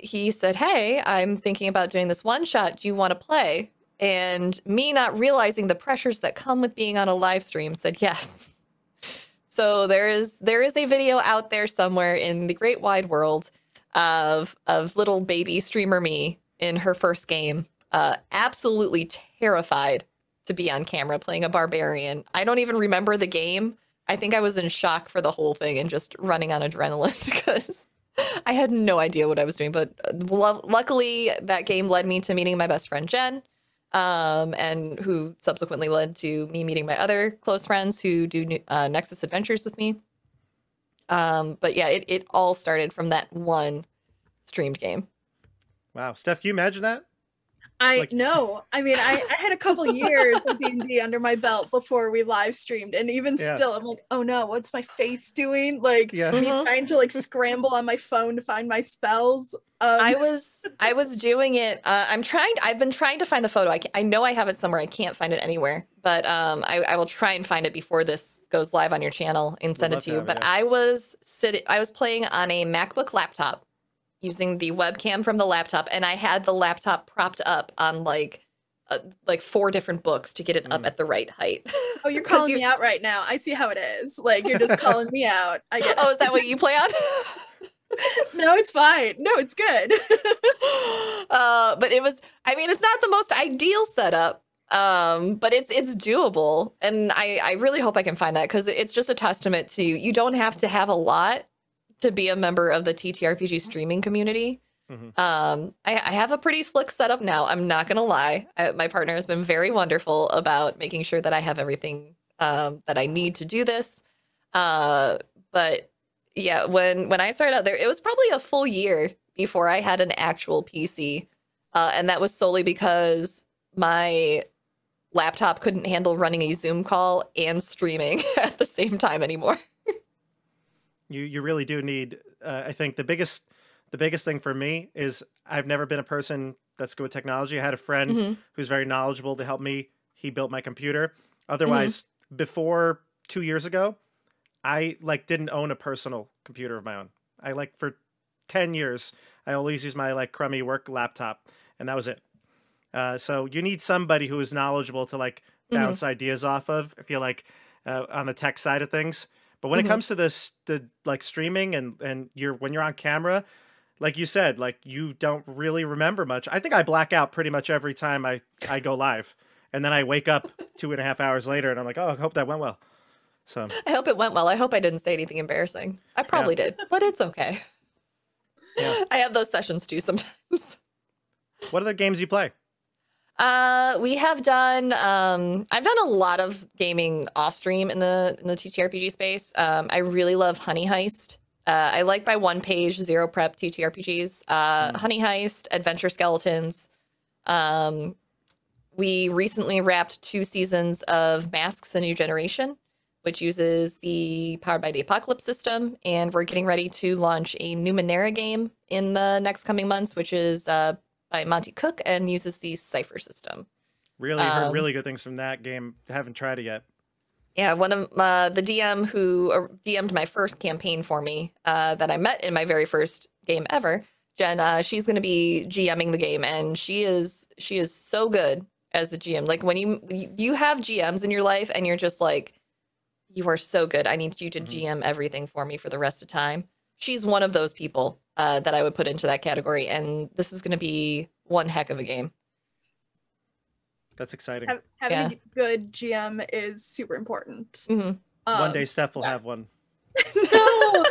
He said, hey, I'm thinking about doing this one shot. Do you want to play? And me not realizing the pressures that come with being on a live stream said yes. So there is a video out there somewhere in the great wide world of little baby streamer me in her first game, absolutely terrified to be on camera playing a barbarian. I don't even remember the game. I think I was in shock for the whole thing and just running on adrenaline because I had no idea what I was doing. But luckily, that game led me to meeting my best friend, Jen, and who subsequently led to me meeting my other close friends who do Nexus Adventures with me. But yeah, it all started from that one streamed game. Wow. Steph, can you imagine that? No. I mean, I had a couple years of D&D under my belt before we live streamed, and even still, I'm like, oh no, what's my face doing? Like, me trying to like scramble on my phone to find my spells. I was doing it. I've been trying to find the photo. I know I have it somewhere. I can't find it anywhere, but I will try and find it before this goes live on your channel and send it to you. But I was playing on a MacBook laptop, using the webcam from the laptop, and I had the laptop propped up on like 4 different books to get it up at the right height. Oh, you're calling me out right now. I see how it is. Like, you're just calling me out. I get it. Oh, is that what you play on? No, it's fine. No, it's good. But it was, I mean, it's not the most ideal setup, but it's doable. And I really hope I can find that, because it's just a testament to you don't have to have a lot to be a member of the TTRPG streaming community. I have a pretty slick setup now. I'm not going to lie. My partner has been very wonderful about making sure that I have everything that I need to do this. But yeah, when I started out there, it was probably a full year before I had an actual PC. And that was solely because my laptop couldn't handle running a Zoom call and streaming at the same time anymore. You really do need, I think the biggest thing for me is I've never been a person that's good with technology. I had a friend who's very knowledgeable to help me. He built my computer. Otherwise, before 2 years ago, I didn't own a personal computer of my own. I for 10 years, I always used my crummy work laptop, and that was it. So you need somebody who is knowledgeable to bounce ideas off of, I feel like, on the tech side of things. But when it comes to the streaming and when you're on camera, like you said, you don't really remember much. I think I black out pretty much every time I go live, and then I wake up 2.5 hours later and I'm like, oh, I hope that went well. So I hope it went well. I hope I didn't say anything embarrassing. I probably did, but it's okay. Yeah. I have those sessions too sometimes. What other games do you play? We have done, I've done a lot of gaming off stream in the TTRPG space. I really love Honey Heist. I like my one page, zero prep TTRPGs, Honey Heist, Adventure Skeletons. We recently wrapped 2 seasons of Masks: A New Generation, which uses the Powered by the Apocalypse system. And we're getting ready to launch a Numenera game in the next coming months, which is, by Monty Cook and uses the Cipher system. Really heard really good things from that game. Haven't tried it yet. Yeah, one of the DM who DM'd my first campaign for me that I met in my very first game ever, Jen, she's going to be GMing the game, and she is so good as a GM. Like when you have GMs in your life and you're just like, you are so good. I need you to GM everything for me for the rest of time. She's one of those people that I would put into that category, and this is going to be one heck of a game. That's exciting. Having a good GM is super important. One day Steph will have one. No,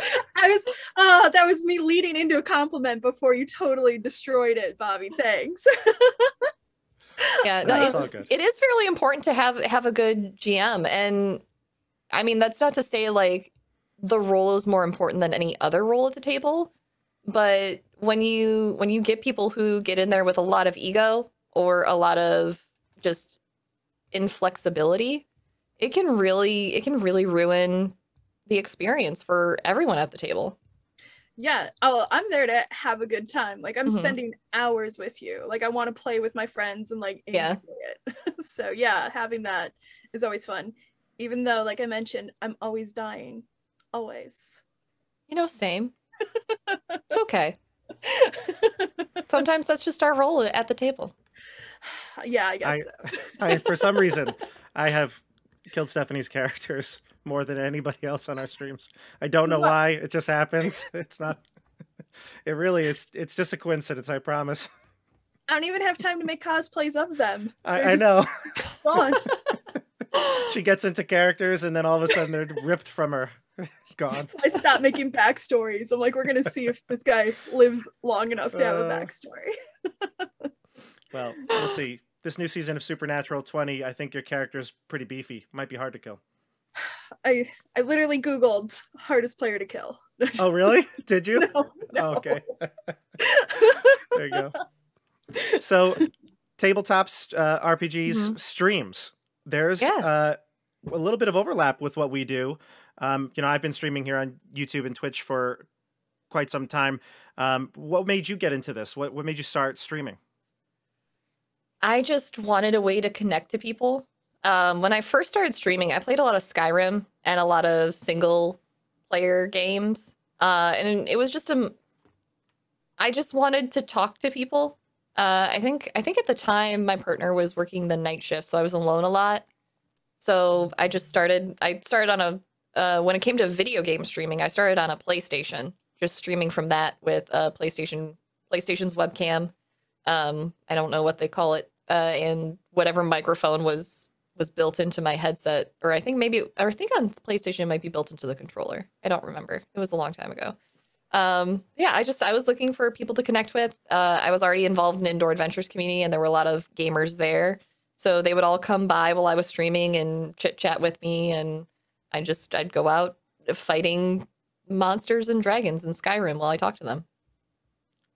that was me leading into a compliment before you totally destroyed it, Bobby. Thanks. Yeah, no, it is fairly important to have a good GM, and I mean that's not to say like the role is more important than any other role at the table, but when you get people who get in there with a lot of ego or a lot of just inflexibility, it can really ruin the experience for everyone at the table. Yeah, I'm there to have a good time. Like I'm spending hours with you. Like I want to play with my friends and like enjoy it. So yeah, having that is always fun. Even though, like I mentioned, I'm always dying. Always. Same. It's okay. Sometimes that's just our role at the table. Yeah, I guess so. For some reason, I have killed Stephanie's characters more than anybody else on our streams. I don't know why. It just happens. It's not. It really is. It's just a coincidence. I promise. I don't even have time to make cosplays of them. I know. Gone. She gets into characters, and then all of a sudden they're ripped from her. Gone. I stopped making backstories. I'm like, we're gonna see if this guy lives long enough to have a backstory. Well, we'll see. This new season of Supernatural 20, I think your character's pretty beefy. Might be hard to kill. I literally Googled hardest player to kill. Oh, really? Did you? No. Oh, okay. There you go. So, tabletops, RPGs, streams. There's a little bit of overlap with what we do. I've been streaming here on YouTube and Twitch for quite some time. What made you get into this? What made you start streaming? I just wanted a way to connect to people. When I first started streaming, I played a lot of Skyrim and a lot of single player games. And it was just I just wanted to talk to people. I think at the time my partner was working the night shift, so I was alone a lot. So I started on when it came to video game streaming, I started on a PlayStation, just streaming from that with PlayStation's webcam. I don't know what they call it. And whatever microphone was built into my headset, or I think on PlayStation it might be built into the controller. I don't remember. It was a long time ago. I was looking for people to connect with. I was already involved in Indoor Adventures community, and there were a lot of gamers there. So they would all come by while I was streaming and chit chat with me, and I'd go out fighting monsters and dragons in Skyrim while I talked to them.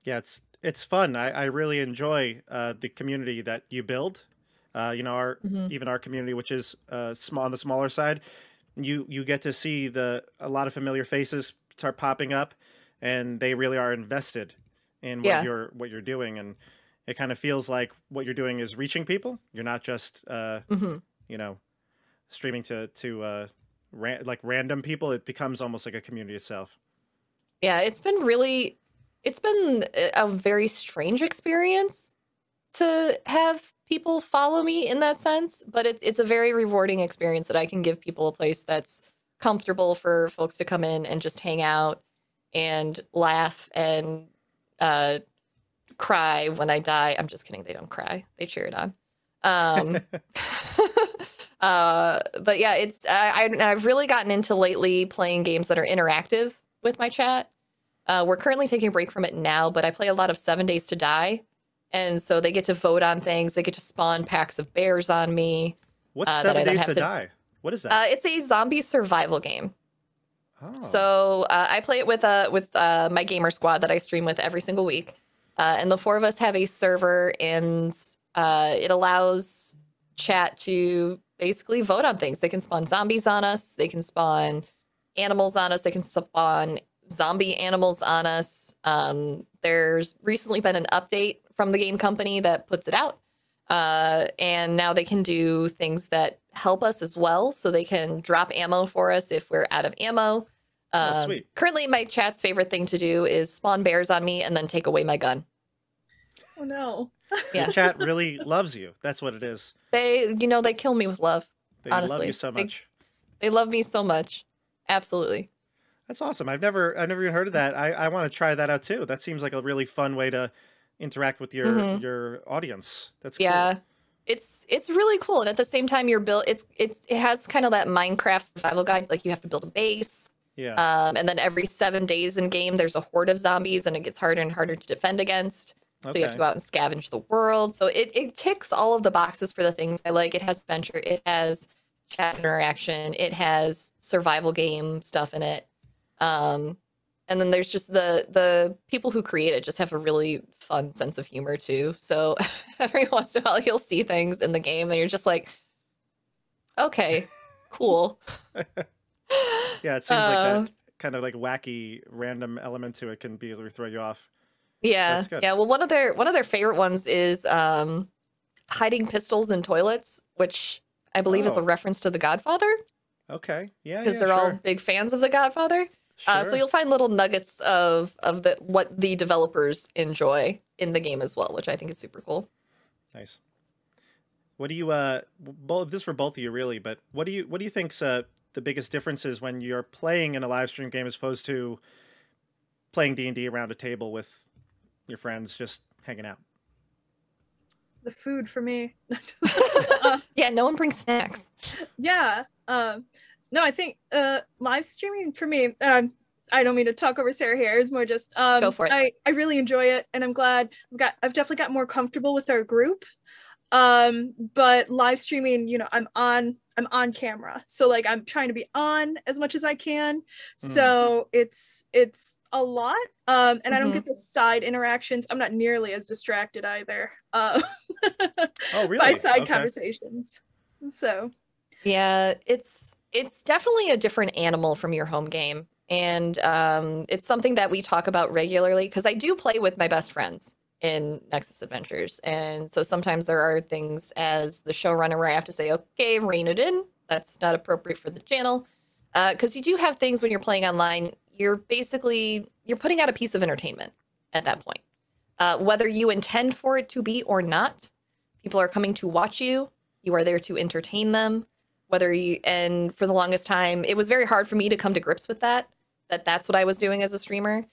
Yeah, it's fun. I really enjoy the community that you build. Even our community, which is small on the smaller side, you get to see a lot of familiar faces start popping up, and they really are invested in what you're doing, and it kind of feels like what you're doing is reaching people. You're not just streaming to random people. It becomes almost like a community itself. Yeah, it's been a very strange experience to have people follow me in that sense, but it's a very rewarding experience that I can give people a place that's comfortable for folks to come in and just hang out and laugh and cry when I die. I'm just kidding. They don't cry. They cheer it on. But yeah, I've really gotten into lately playing games that are interactive with my chat. We're currently taking a break from it now, but I play a lot of 7 Days to Die. And so they get to vote on things. They get to spawn packs of bears on me. What's 7 Days to Die? What is that? It's a zombie survival game. Oh. So I play it with my gamer squad that I stream with every single week. And the four of us have a server, and it allows chat to basically vote on things. They can spawn zombies on us. They can spawn animals on us. They can spawn zombie animals on us. There's recently been an update from the game company that puts it out. And now they can do things that help us as well. So they can drop ammo for us if we're out of ammo. Sweet. Currently, my chat's favorite thing to do is spawn bears on me and then take away my gun. Oh no. Your chat really loves you. That's what it is. They kill me with love. They honestly. love you so much. They love me so much. Absolutely. That's awesome. I've never even heard of that. I want to try that out too. That seems like a really fun way to interact with your audience. That's yeah. Cool. It's really cool. And at the same time, it has kind of that Minecraft survival guide. Like you have to build a base. Yeah. And then every 7 days in game, there's a horde of zombies, and it gets harder and harder to defend against. So you have to go out and scavenge the world. So it ticks all of the boxes for the things I like. It has adventure. It has chat interaction. It has survival game stuff in it. And then there's just the people who create it just have a really fun sense of humor too. So every once in a while, you'll see things in the game, and you're just like, okay, cool. Yeah, it seems like that kind of like wacky random element to it can be able to throw you off. Yeah. Yeah. Well, one of their favorite ones is hiding pistols in toilets, which I believe is a reference to The Godfather. Okay. Yeah. Because they're all big fans of The Godfather. Sure. So you'll find little nuggets of what the developers enjoy in the game as well, which I think is super cool. Nice. What do you this is for both of you really, but what do you think's the biggest differences when you're playing in a live stream game as opposed to playing D&D around a table with your friends just hanging out? The food for me. Yeah, no one brings snacks. Yeah. No, I think live streaming for me, I don't mean to talk over Sarah here. It's more just go for it. I really enjoy it, and I'm glad I've definitely got more comfortable with our group. But live streaming, I'm on camera, so like I'm trying to be on as much as I can. So it's a lot, and I don't get the side interactions. I'm not nearly as distracted either. Oh, really? By side conversations. So yeah, it's definitely a different animal from your home game, and it's something that we talk about regularly because I do play with my best friends in Nexus Adventures, and so sometimes there are things as the showrunner where I have to say, okay, rein it in. That's not appropriate for the channel, because you do have things when you're playing online. You're putting out a piece of entertainment at that point, whether you intend for it to be or not. People are coming to watch you. You are there to entertain them. And for the longest time, it was very hard for me to come to grips with that's what I was doing as a streamer.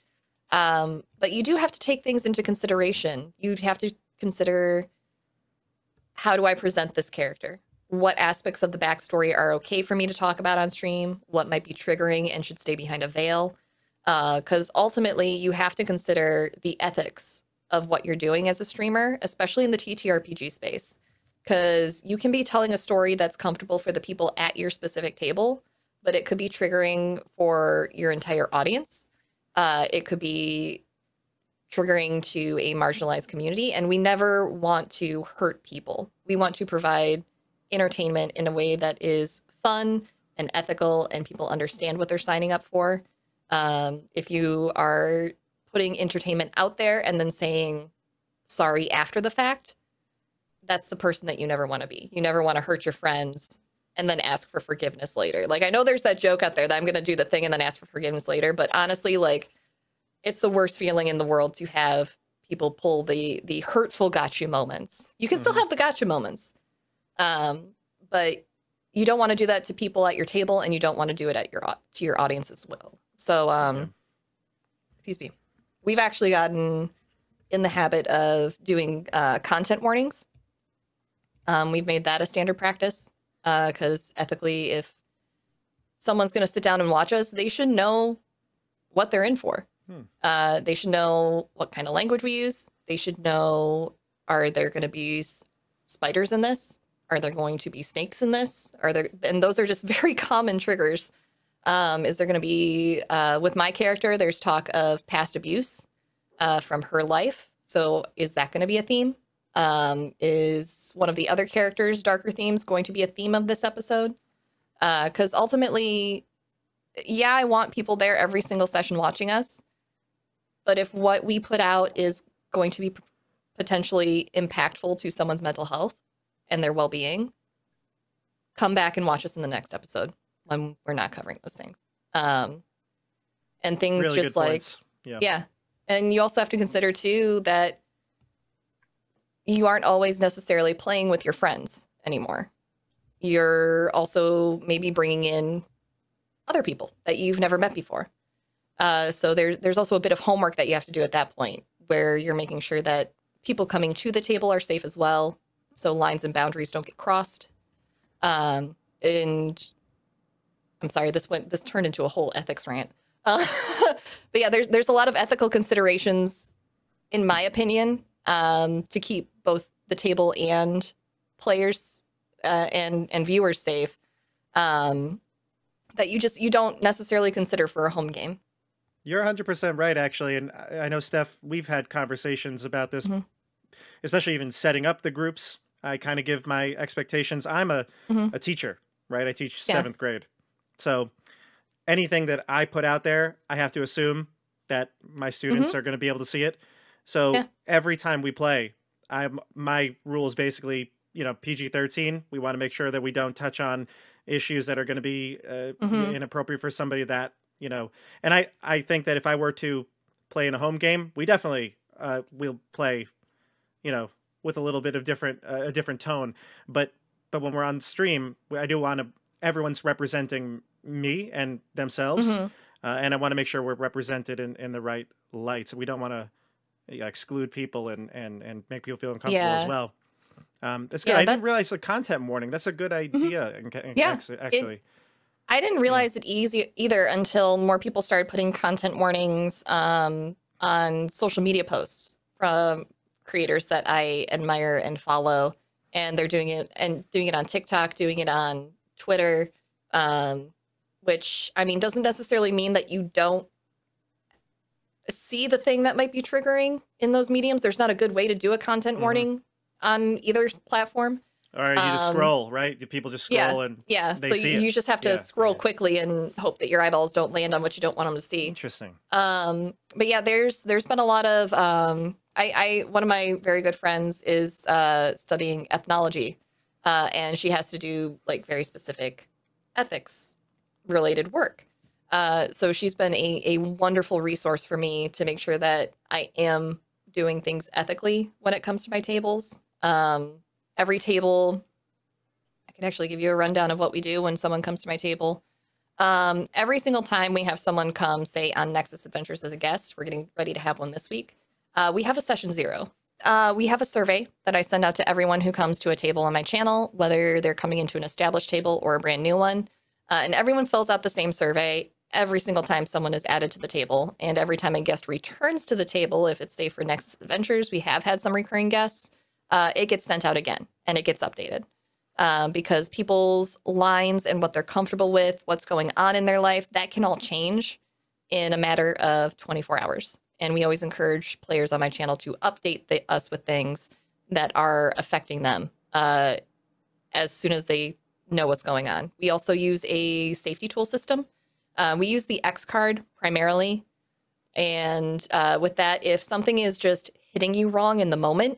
But you do have to take things into consideration. You'd have to consider, how do I present this character? What aspects of the backstory are okay for me to talk about on stream? What might be triggering and should stay behind a veil? Because ultimately, you have to consider the ethics of what you're doing as a streamer, especially in the TTRPG space. Because you can be telling a story that's comfortable for the people at your specific table, but it could be triggering for your entire audience. It could be triggering to a marginalized community, and we never want to hurt people. We want to provide entertainment in a way that is fun and ethical, and people understand what they're signing up for. If you are putting entertainment out there and then saying sorry after the fact, that's the person that you never want to be. You never want to hurt your friends and then ask for forgiveness later. Like, I know there's that joke out there that I'm going to do the thing and then ask for forgiveness later, but honestly, like, it's the worst feeling in the world to have people pull the hurtful gotcha moments. You can still have the gotcha moments, but you don't want to do that to people at your table, and you don't want to do it to your audience as well. So, excuse me. We've actually gotten in the habit of doing content warnings. We've made that a standard practice because ethically, if someone's going to sit down and watch us, they should know what they're in for. They should know what kind of language we use. They should know, are there going to be spiders in this? Are there going to be snakes in this? And those are just very common triggers. Is there going to be, with my character, there's talk of past abuse from her life. So is that going to be a theme? Is one of the other characters' darker themes going to be a theme of this episode? Because ultimately, yeah, I want people there every single session watching us. But if what we put out is going to be potentially impactful to someone's mental health and their well-being, come back and watch us in the next episode when we're not covering those things. And things Really just good like, points. yeah. And you also have to consider too that you aren't always necessarily playing with your friends anymore. You're also maybe bringing in other people that you've never met before. So there's also a bit of homework that you have to do at that point, where you're making sure that people coming to the table are safe as well, so lines and boundaries don't get crossed. And I'm sorry, this turned into a whole ethics rant. But yeah, there's a lot of ethical considerations, in my opinion, to keep both the table and players and viewers safe, that you don't necessarily consider for a home game. You're 100% right, actually. And I know, Steph, we've had conversations about this, especially even setting up the groups. I kind of give my expectations. I'm a teacher, right? I teach 7th grade. So anything that I put out there, I have to assume that my students are going to be able to see it. So every time we play, my rule is basically, PG-13. We want to make sure that we don't touch on issues that are going to be inappropriate for somebody that, and I think that if I were to play in a home game, we definitely will play, with a little bit of a different tone. But when we're on stream, I do want everyone's representing me and themselves. And I want to make sure we're represented in the right light. So we don't want to exclude people and make people feel uncomfortable as well. That's good. I didn't realize the content warning. That's a good idea. Actually. I didn't realize it either until more people started putting content warnings on social media posts from creators that I admire and follow. And they're doing it on TikTok, doing it on Twitter, which, I mean, doesn't necessarily mean that you don't see the thing that might be triggering in those mediums. There's not a good way to do a content warning on either platform. Or you just scroll, right? People just scroll and they so see you it. just have to scroll quickly and hope that your eyeballs don't land on what you don't want them to see. Interesting. But yeah, there's been a lot of one of my very good friends is studying ethnology, and she has to do like very specific ethics related work. So she's been a wonderful resource for me to make sure that I am doing things ethically when it comes to my tables. Every table, I can actually give you a rundown of what we do when someone comes to my table. Every single time we have someone come, say, on Nexus Adventures as a guest, we're getting ready to have one this week, we have a session 0. We have a survey that I send out to everyone who comes to a table on my channel, whether they're coming into an established table or a brand new one. And everyone fills out the same survey every single time someone is added to the table. And every time a guest returns to the table, if it's, say, for Nexus Adventures, we have had some recurring guests, it gets sent out again and it gets updated. Because people's lines and what they're comfortable with, what's going on in their life, that can all change in a matter of 24 hours. And we always encourage players on my channel to update us with things that are affecting them as soon as they know what's going on. We also use a safety tool system. We use the X card primarily. And with that, if something is just hitting you wrong in the moment,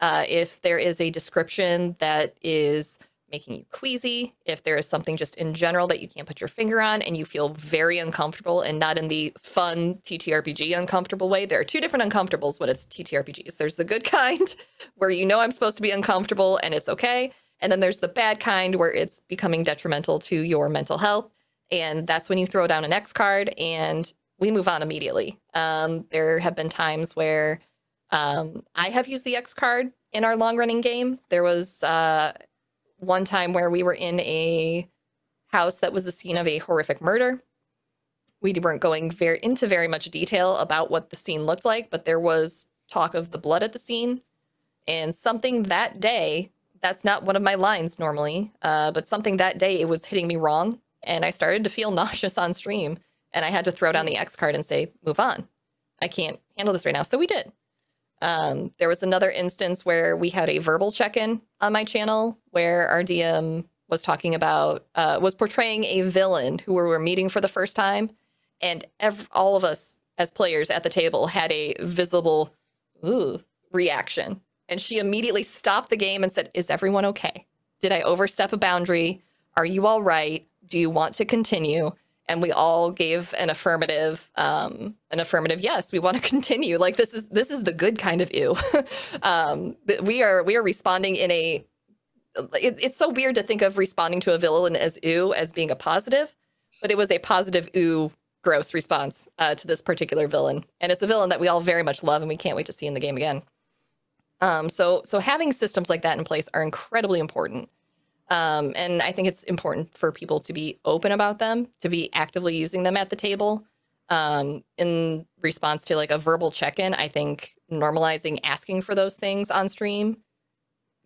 if there is a description that is making you queasy, if there is something just in general that you can't put your finger on and you feel very uncomfortable, and not in the fun TTRPG uncomfortable way. There are 2 different uncomfortables when it's TTRPGs. There's the good kind where I'm supposed to be uncomfortable and it's okay. And then there's the bad kind where it's becoming detrimental to your mental health. And that's when you throw down an X card and we move on immediately. There have been times where I have used the X card in our long running game. There was one time where we were in a house that was the scene of a horrific murder. We weren't going into very much detail about what the scene looked like, but there was talk of the blood at the scene. And something that day, that's not one of my lines normally, but something that day, it was hitting me wrong. And I started to feel nauseous on stream. And I had to throw down the X card and say, move on. I can't handle this right now. So we did. There was another instance where we had a verbal check-in on my channel where our DM was talking about, was portraying a villain who we were meeting for the first time. And all of us as players at the table had a visible ooh reaction. And she immediately stopped the game and said, "Is everyone okay? Did I overstep a boundary? Are you all right? Do you want to continue?" And we all gave an affirmative yes, we want to continue. Like this is the good kind of ew. We are responding in a. It's so weird to think of responding to a villain as ew as being a positive, but it was a positive ew gross response to this particular villain, and it's a villain that we all very much love, and we can't wait to see in the game again. So having systems like that in place are incredibly important. And I think it's important for people to be open about them, to be actively using them at the table. In response to like a verbal check-in, I think normalizing asking for those things on stream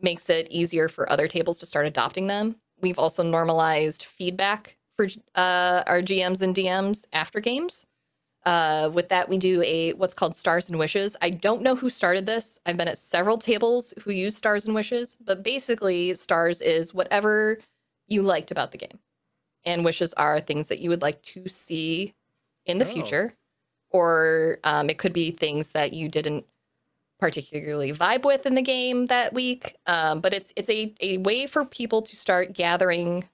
makes it easier for other tables to start adopting them. We've also normalized feedback for our GMs and DMs after games. With that, we do what's called Stars and Wishes. I don't know who started this. I've been at several tables who use Stars and Wishes, but basically Stars is whatever you liked about the game. And Wishes are things that you would like to see in the future. Or it could be things that you didn't particularly vibe with in the game that week. But it's a way for people to start gathering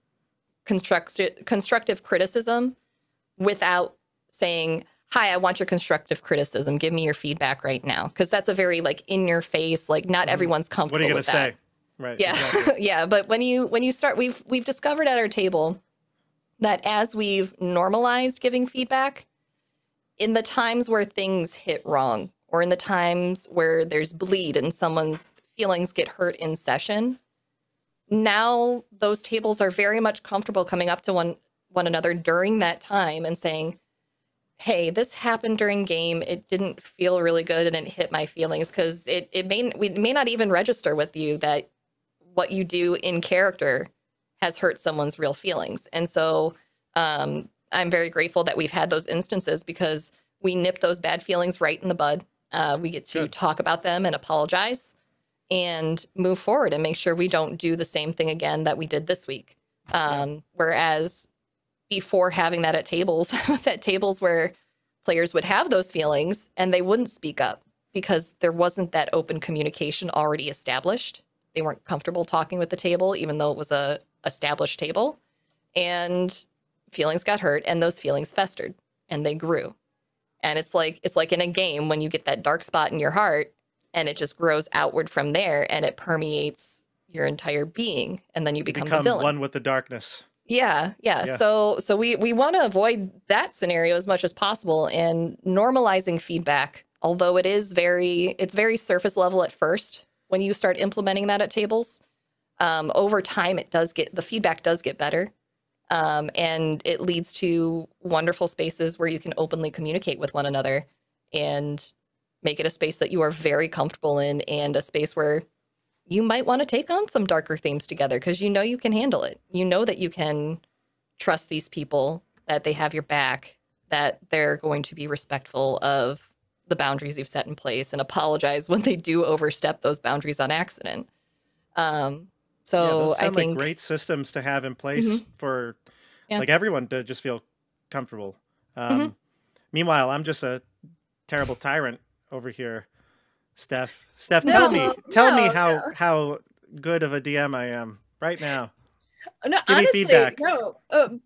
constructive criticism without saying, "Hi, I want your constructive criticism. Give me your feedback right now." Because that's a very like in your face, like not everyone's comfortable. What are you going to say? Right. Yeah. Exactly. Yeah. But when you start, we've discovered at our table that as we've normalized giving feedback, in the times where things hit wrong, or in the times where there's bleed and someone's feelings get hurt in session, now those tables are very much comfortable coming up to one another during that time and saying, "Hey, this happened during game. It didn't feel really good and it hit my feelings," because we may not even register with you that what you do in character has hurt someone's real feelings. And so I'm very grateful that we've had those instances because we nip those bad feelings right in the bud. We get to talk about them and apologize and move forward and make sure we don't do the same thing again that we did this week. Whereas before having that at tables, I was at tables where players would have those feelings and they wouldn't speak up because there wasn't that open communication already established. They weren't comfortable talking with the table, even though it was a established table. And feelings got hurt and those feelings festered and they grew. And it's like in a game when you get that dark spot in your heart and it just grows outward from there and it permeates your entire being. And then you become the villain. One with the darkness. Yeah. So we want to avoid that scenario as much as possible, and normalizing feedback, although it's very surface level at first when you start implementing that at tables. Over time, the feedback does get better. And it leads to wonderful spaces where you can openly communicate with one another and make it a space that you are very comfortable in, and a space where you might want to take on some darker themes together because you know you can handle it. You know that you can trust these people, that they have your back, that they're going to be respectful of the boundaries you've set in place and apologize when they do overstep those boundaries on accident. Those I think like great systems to have in place for like everyone to just feel comfortable. Meanwhile, I'm just a terrible tyrant over here. Steph, tell me how good of a DM I am right now. No, Give me honestly, feedback. no.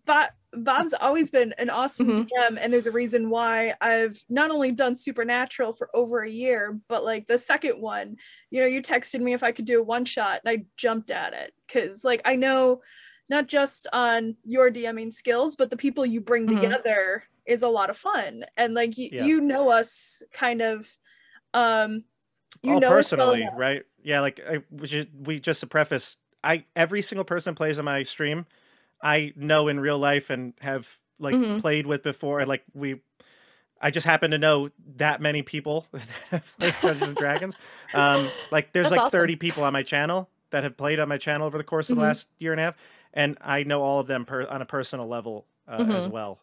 Bob's always been an awesome DM, and there's a reason why I've not only done Supernatural for over a year, but like the second one, you texted me if I could do a one shot, and I jumped at it because like I know not just on your DMing skills, but the people you bring together is a lot of fun, and like you know us kind of. Personally, right? Yeah, like we just to preface, every single person plays on my stream, I know in real life and have like played with before. Like I just happen to know that many people that have played Dungeons and Dragons. Like there's like awesome. 30 people on my channel that have played on my channel over the course of the last year and a half, and I know all of them on a personal level as well.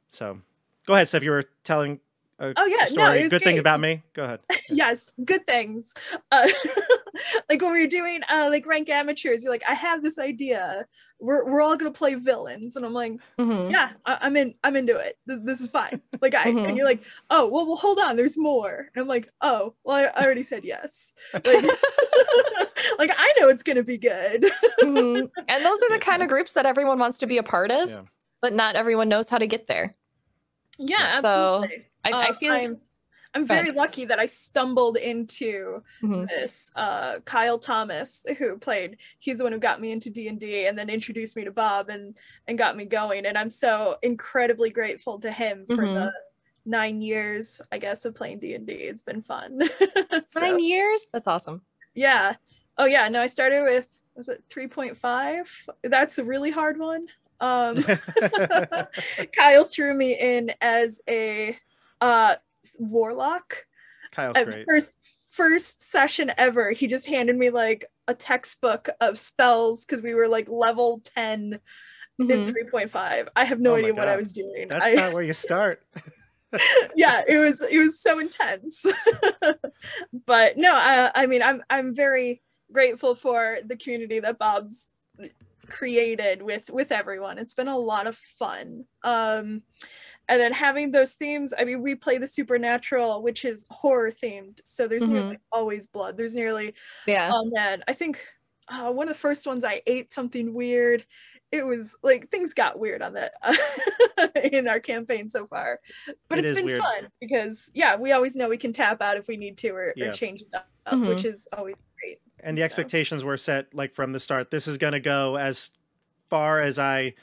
So, go ahead, Steph. You were telling Oh yeah, story, no, it was good thing great. about me? Go ahead. Yes, good things. Uh, like when we were doing like rank amateurs, you're like, I have this idea. We're all gonna play villains, and I'm like, yeah, I'm into it. This is fine. Like and you're like, oh well, hold on, there's more. And I'm like, oh well, I already said yes. Like, like I know it's gonna be good. And those are the kind of groups that everyone wants to be a part of, but not everyone knows how to get there. Yeah, absolutely. So I feel I'm very lucky that I stumbled into this. Kyle Thomas, he's the one who got me into D&D and then introduced me to Bob and got me going. And I'm so incredibly grateful to him for the 9 years, I guess, of playing D&D. It's been fun. 9 years? That's awesome. Yeah. Oh yeah, no, I started with, was it 3.5? That's a really hard one. Kyle threw me in as a warlock. Kyle's great. First session ever, he just handed me like a textbook of spells because we were like level 10 in 3.5. I have no idea what I was doing. That's not where you start. Yeah, it was so intense. But no, I mean, I'm very grateful for the community that Bob's created with everyone. It's been a lot of fun. And then having those themes, I mean, we play the supernatural, which is horror themed, so there's nearly always blood. There's nearly oh man, I think one of the first ones I ate something weird. It was like things got weird on that in our campaign so far, but it's been weird. Fun because we always know we can tap out if we need to or change it up, which is always great. And the expectations were set like from the start. This is going to go as far as I,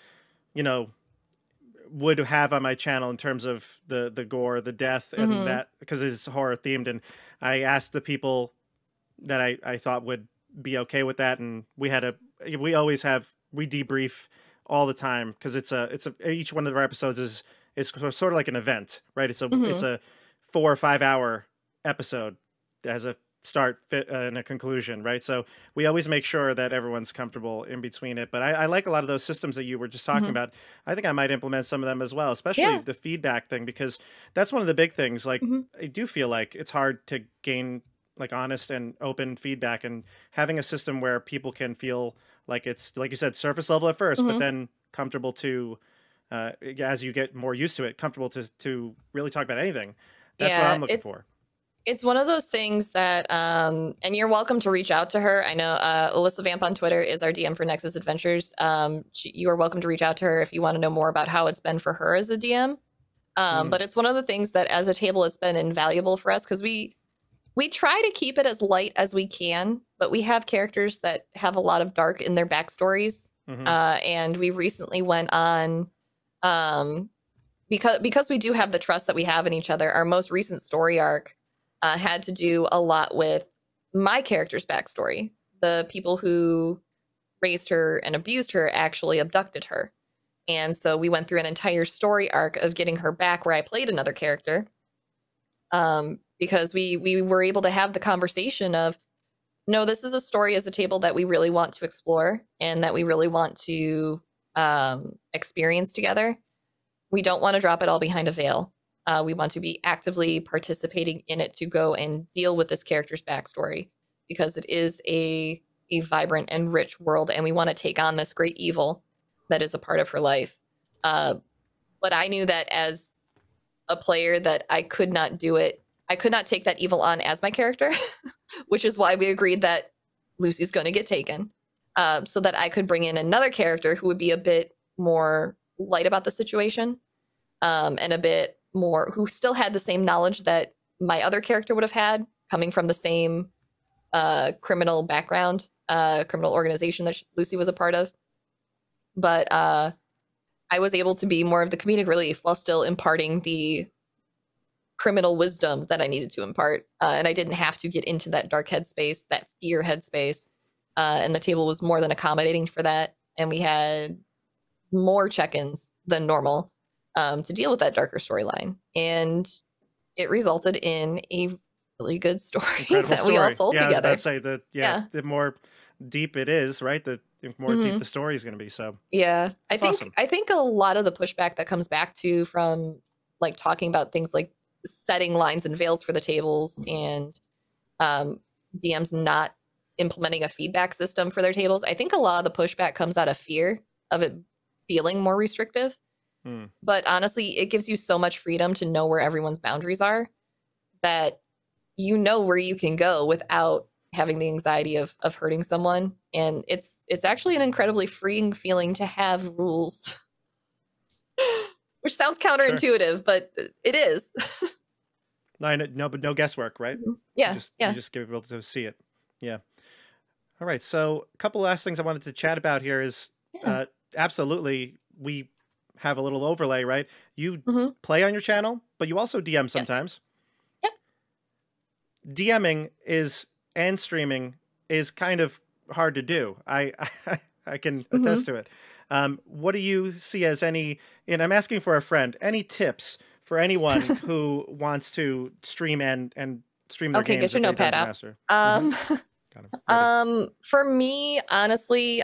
would have on my channel in terms of the gore, the death, and that, because it's horror themed. And I asked the people that I thought would be okay with that, and we debrief all the time because it's each one of our episodes is sort of like an event, right? It's a 4 or 5 hour episode that has a start, and a conclusion, right? So we always make sure that everyone's comfortable in between it. But I like a lot of those systems that you were just talking about. I think I might implement some of them as well, especially the feedback thing, because that's one of the big things. Like I do feel like it's hard to gain like honest and open feedback, and having a system where people can feel like it's, like you said, surface level at first, but then comfortable to, as you get more used to it, comfortable to really talk about anything. That's what I'm looking for. It's one of those things that, and you're welcome to reach out to her. I know Alyssa Vamp on Twitter is our DM for Nexus Adventures. You are welcome to reach out to her if you want to know more about how it's been for her as a DM. But it's one of the things that as a table, it's been invaluable for us because we try to keep it as light as we can, but we have characters that have a lot of dark in their backstories. And we recently went on, because we do have the trust that we have in each other, our most recent story arc had to do a lot with my character's backstory. The people who raised her and abused her actually abducted her. And so we went through an entire story arc of getting her back where I played another character. Because we were able to have the conversation of, no, this is a story as a table that we really want to explore and that we really want to experience together. We don't want to drop it all behind a veil. We want to be actively participating in it to go and deal with this character's backstory because it is a vibrant and rich world, and we want to take on this great evil that is a part of her life. But I knew that as a player that I could not do it. I could not take that evil on as my character, which is why we agreed that Lucy's going to get taken, so that I could bring in another character who would be a bit more light about the situation, and a bit more who still had the same knowledge that my other character would have had, coming from the same criminal background, criminal organization that Lucy was a part of. But I was able to be more of the comedic relief while still imparting the criminal wisdom that I needed to impart. And I didn't have to get into that dark headspace, that fear headspace. And the table was more than accommodating for that. And we had more check-ins than normal to deal with that darker storyline. And it resulted in a really good story that we all told together. I was about to say the more deep it is, right? The more deep the story is going to be. So yeah, I think a lot of the pushback that comes back to from like talking about things like setting lines and veils for the tables, and DMs not implementing a feedback system for their tables. I think a lot of the pushback comes out of fear of it feeling more restrictive. But honestly, it gives you so much freedom to know where everyone's boundaries are, that you know where you can go without having the anxiety of hurting someone. And it's actually an incredibly freeing feeling to have rules, which sounds counterintuitive, but it is. No, but no guesswork, right? Yeah. You just give people to see it. Yeah. All right. So a couple last things I wanted to chat about here is absolutely, we have a little overlay, right? You play on your channel, but you also DM sometimes. Yes. Yep. DMing and streaming is kind of hard to do. I can attest to it. What do you see as and I'm asking for a friend, any tips for anyone who wants to stream and stream their games? Okay, get your notepad out. For me, honestly,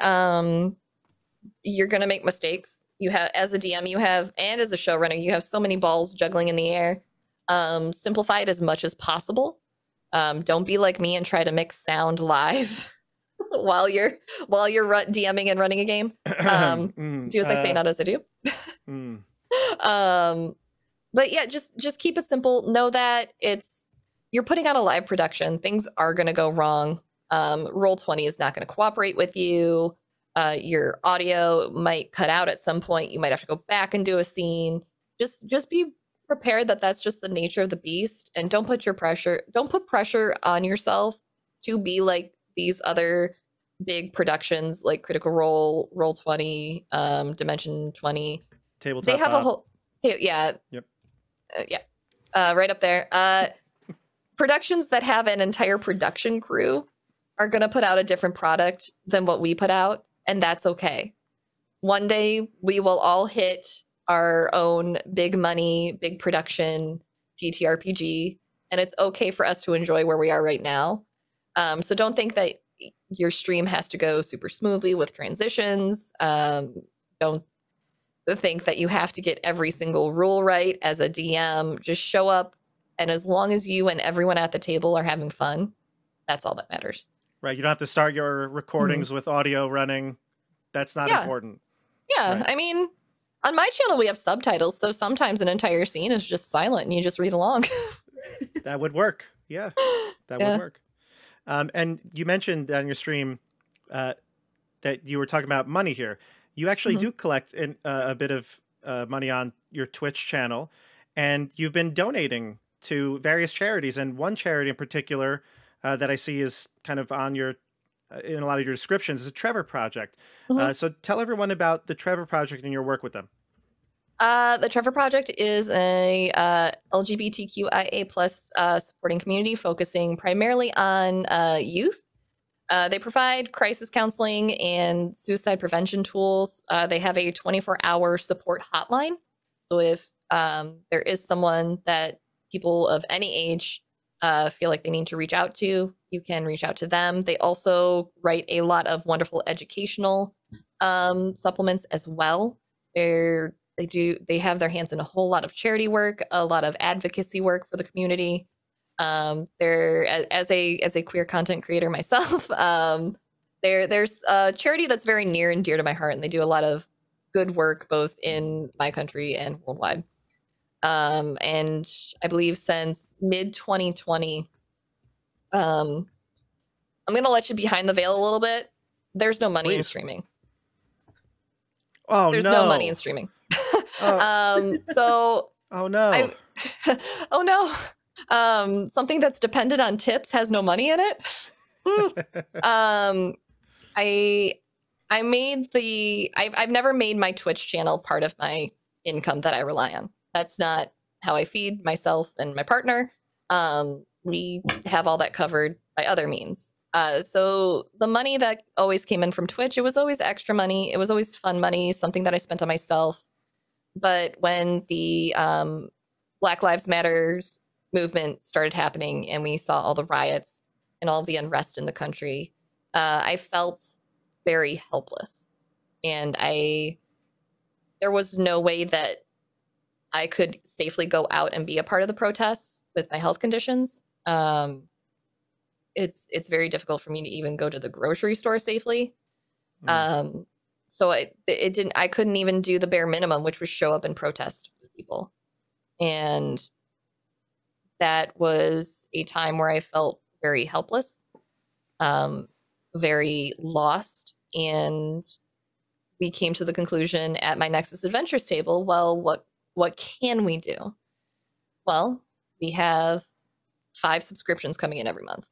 you're gonna make mistakes. You have, as a DM, and as a showrunner, you have so many balls juggling in the air. Simplify it as much as possible. Don't be like me and try to mix sound live while you're DMing and running a game. Do as I say, not as I do. But yeah, just keep it simple. Know that you're putting out a live production. Things are going to go wrong. Roll20 is not going to cooperate with you. Your audio might cut out at some point. You might have to go back and do a scene. Just be prepared that that's just the nature of the beast, and don't put pressure on yourself to be like these other big productions like Critical Role, Roll20, Dimension 20. Tabletop. They have a whole yeah. Yep. Right up there. Productions that have an entire production crew are going to put out a different product than what we put out, and that's okay. One day we will all hit our own big money, big production TTRPG, and it's okay for us to enjoy where we are right now. So don't think that your stream has to go super smoothly with transitions. Don't think that you have to get every single rule right as a DM. Just show up, and as long as you and everyone at the table are having fun, that's all that matters. Right. You don't have to start your recordings with audio running. That's not important. Yeah. Right. I mean, on my channel, we have subtitles, so sometimes an entire scene is just silent and you just read along. That would work. Yeah, that would work. And you mentioned on your stream that you were talking about money here. You actually do collect a bit of money on your Twitch channel, and you've been donating to various charities. And one charity in particular that I see is kind of on your in a lot of your descriptions is the Trevor Project. So tell everyone about the Trevor Project and your work with them. The Trevor Project is a LGBTQIA plus supporting community focusing primarily on youth. They provide crisis counseling and suicide prevention tools. They have a 24-hour support hotline. So if there is someone that people of any age feel like they need to reach out to, you can reach out to them. They also write a lot of wonderful educational supplements as well. They have their hands in a whole lot of charity work, a lot of advocacy work for the community. They're as a queer content creator myself, there's a charity that's very near and dear to my heart, and they do a lot of good work both in my country and worldwide. And I believe since mid 2020, I'm gonna let you behind the veil a little bit. There's no money in streaming. Oh, there's no money in streaming. So oh no. Oh no. Something that's dependent on tips has no money in it. I've never made my Twitch channel part of my income that I rely on. That's not how I feed myself and my partner. We have all that covered by other means. So the money that always came in from Twitch, it was always extra money. It was always fun money, something that I spent on myself. But when the Black Lives Matters movement started happening and we saw all the riots and all the unrest in the country, I felt very helpless. And there was no way that I could safely go out and be a part of the protests with my health conditions. It's very difficult for me to even go to the grocery store safely. So it didn't, I couldn't even do the bare minimum, which was show up and protest with people. And that was a time where I felt very helpless, very lost. And we came to the conclusion at my Nexus Adventures table, well, what can we do? Well, we have 5 subscriptions coming in every month.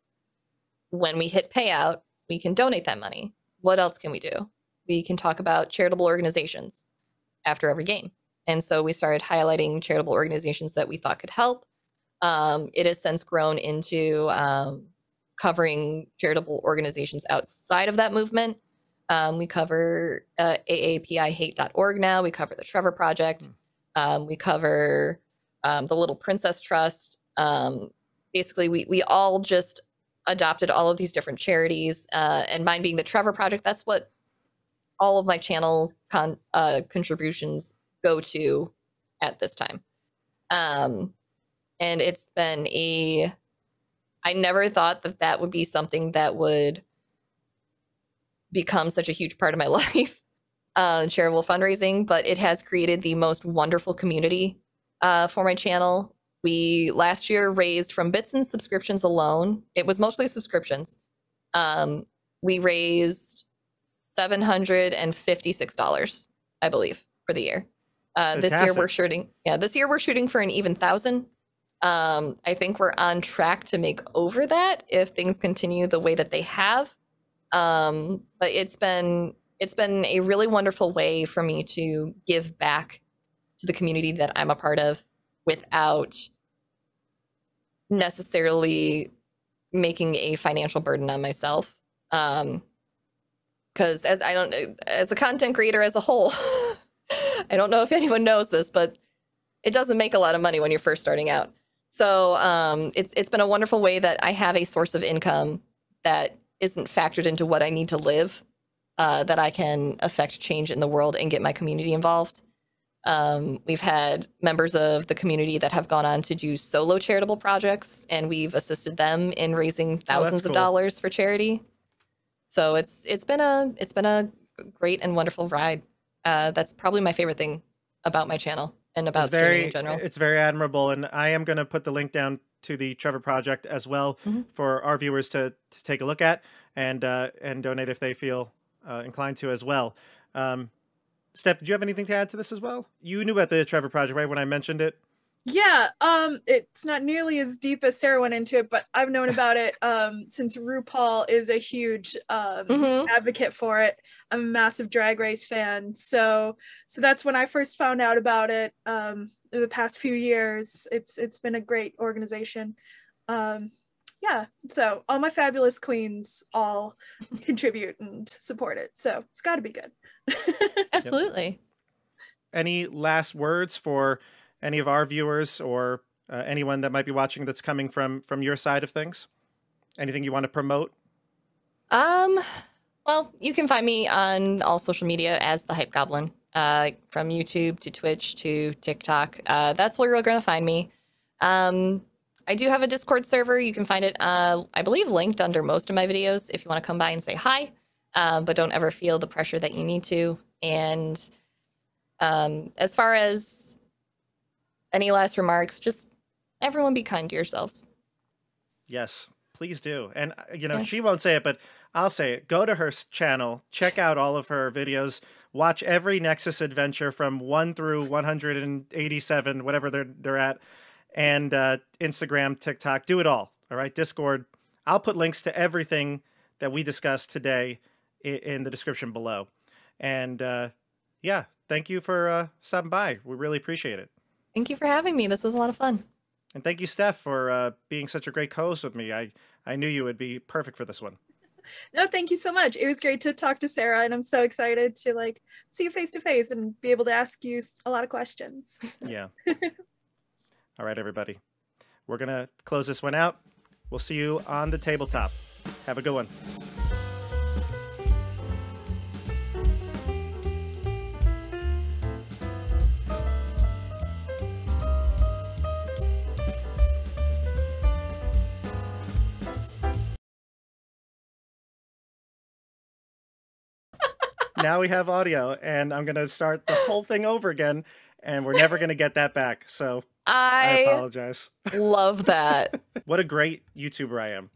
When we hit payout, we can donate that money. What else can we do? We can talk about charitable organizations after every game. And so we started highlighting charitable organizations that we thought could help. It has since grown into covering charitable organizations outside of that movement. We cover AAPIHate.org now. We cover the Trevor Project. We cover the Little Princess Trust. Basically, we all just adopted all of these different charities, and mine being the Trevor Project. That's what all of my channel contributions go to at this time. And it's been I never thought that would be something that would become such a huge part of my life, charitable fundraising, but it has created the most wonderful community for my channel. We last year raised from bits and subscriptions alone. It was mostly subscriptions. We raised $756, I believe, for the year. This year we're shooting for an even 1,000. I think we're on track to make over that if things continue the way that they have. But it's been a really wonderful way for me to give back to the community that I'm a part of without necessarily making a financial burden on myself. Because as a content creator as a whole, I don't know if anyone knows this, but it doesn't make a lot of money when you're first starting out. So it's been a wonderful way that I have a source of income that isn't factored into what I need to live, that I can affect change in the world and get my community involved. We've had members of the community that have gone on to do solo charitable projects, and we've assisted them in raising thousands of dollars for charity. So it's been a great and wonderful ride. That's probably my favorite thing about my channel and about streaming in general. It's very admirable, and I am going to put the link down to the Trevor Project as well for our viewers to take a look at and donate if they feel inclined to as well. Steph, did you have anything to add to this as well? You knew about the Trevor Project, right, when I mentioned it? Yeah, it's not nearly as deep as Sarah went into it, but I've known about it since RuPaul is a huge advocate for it. I'm a massive Drag Race fan, so that's when I first found out about it. In the past few years, it's been a great organization. Yeah, so all my fabulous queens all contribute and support it, so it's got to be good. Absolutely. Yep. Any last words for any of our viewers or anyone that might be watching that's coming from your side of things? Anything you want to promote? Well, you can find me on all social media as the Hype Goblin, from YouTube to Twitch to TikTok. That's where you're going to find me. I do have a Discord server. You can find it, I believe, linked under most of my videos if you want to come by and say hi, but don't ever feel the pressure that you need to. And as far as any last remarks, just everyone be kind to yourselves. Yes, please do. And, she won't say it, but I'll say it. Go to her channel, check out all of her videos, watch every Nexus adventure from 1 through 187, whatever they're at, and Instagram, TikTok, do it all. All right, Discord. I'll put links to everything that we discussed today in the description below. And yeah, thank you for stopping by. We really appreciate it. Thank you for having me. This was a lot of fun. And thank you, Steph, for being such a great co-host with me. I knew you would be perfect for this one. No, thank you so much. It was great to talk to Sarah, and I'm so excited to see you face to face and be able to ask you a lot of questions. Yeah. All right, everybody. We're going to close this one out. We'll see you on the tabletop. Have a good one. now we have audio, and I'm gonna start the whole thing over again, and we're never gonna get that back. So I apologize. Love that. What a great YouTuber I am.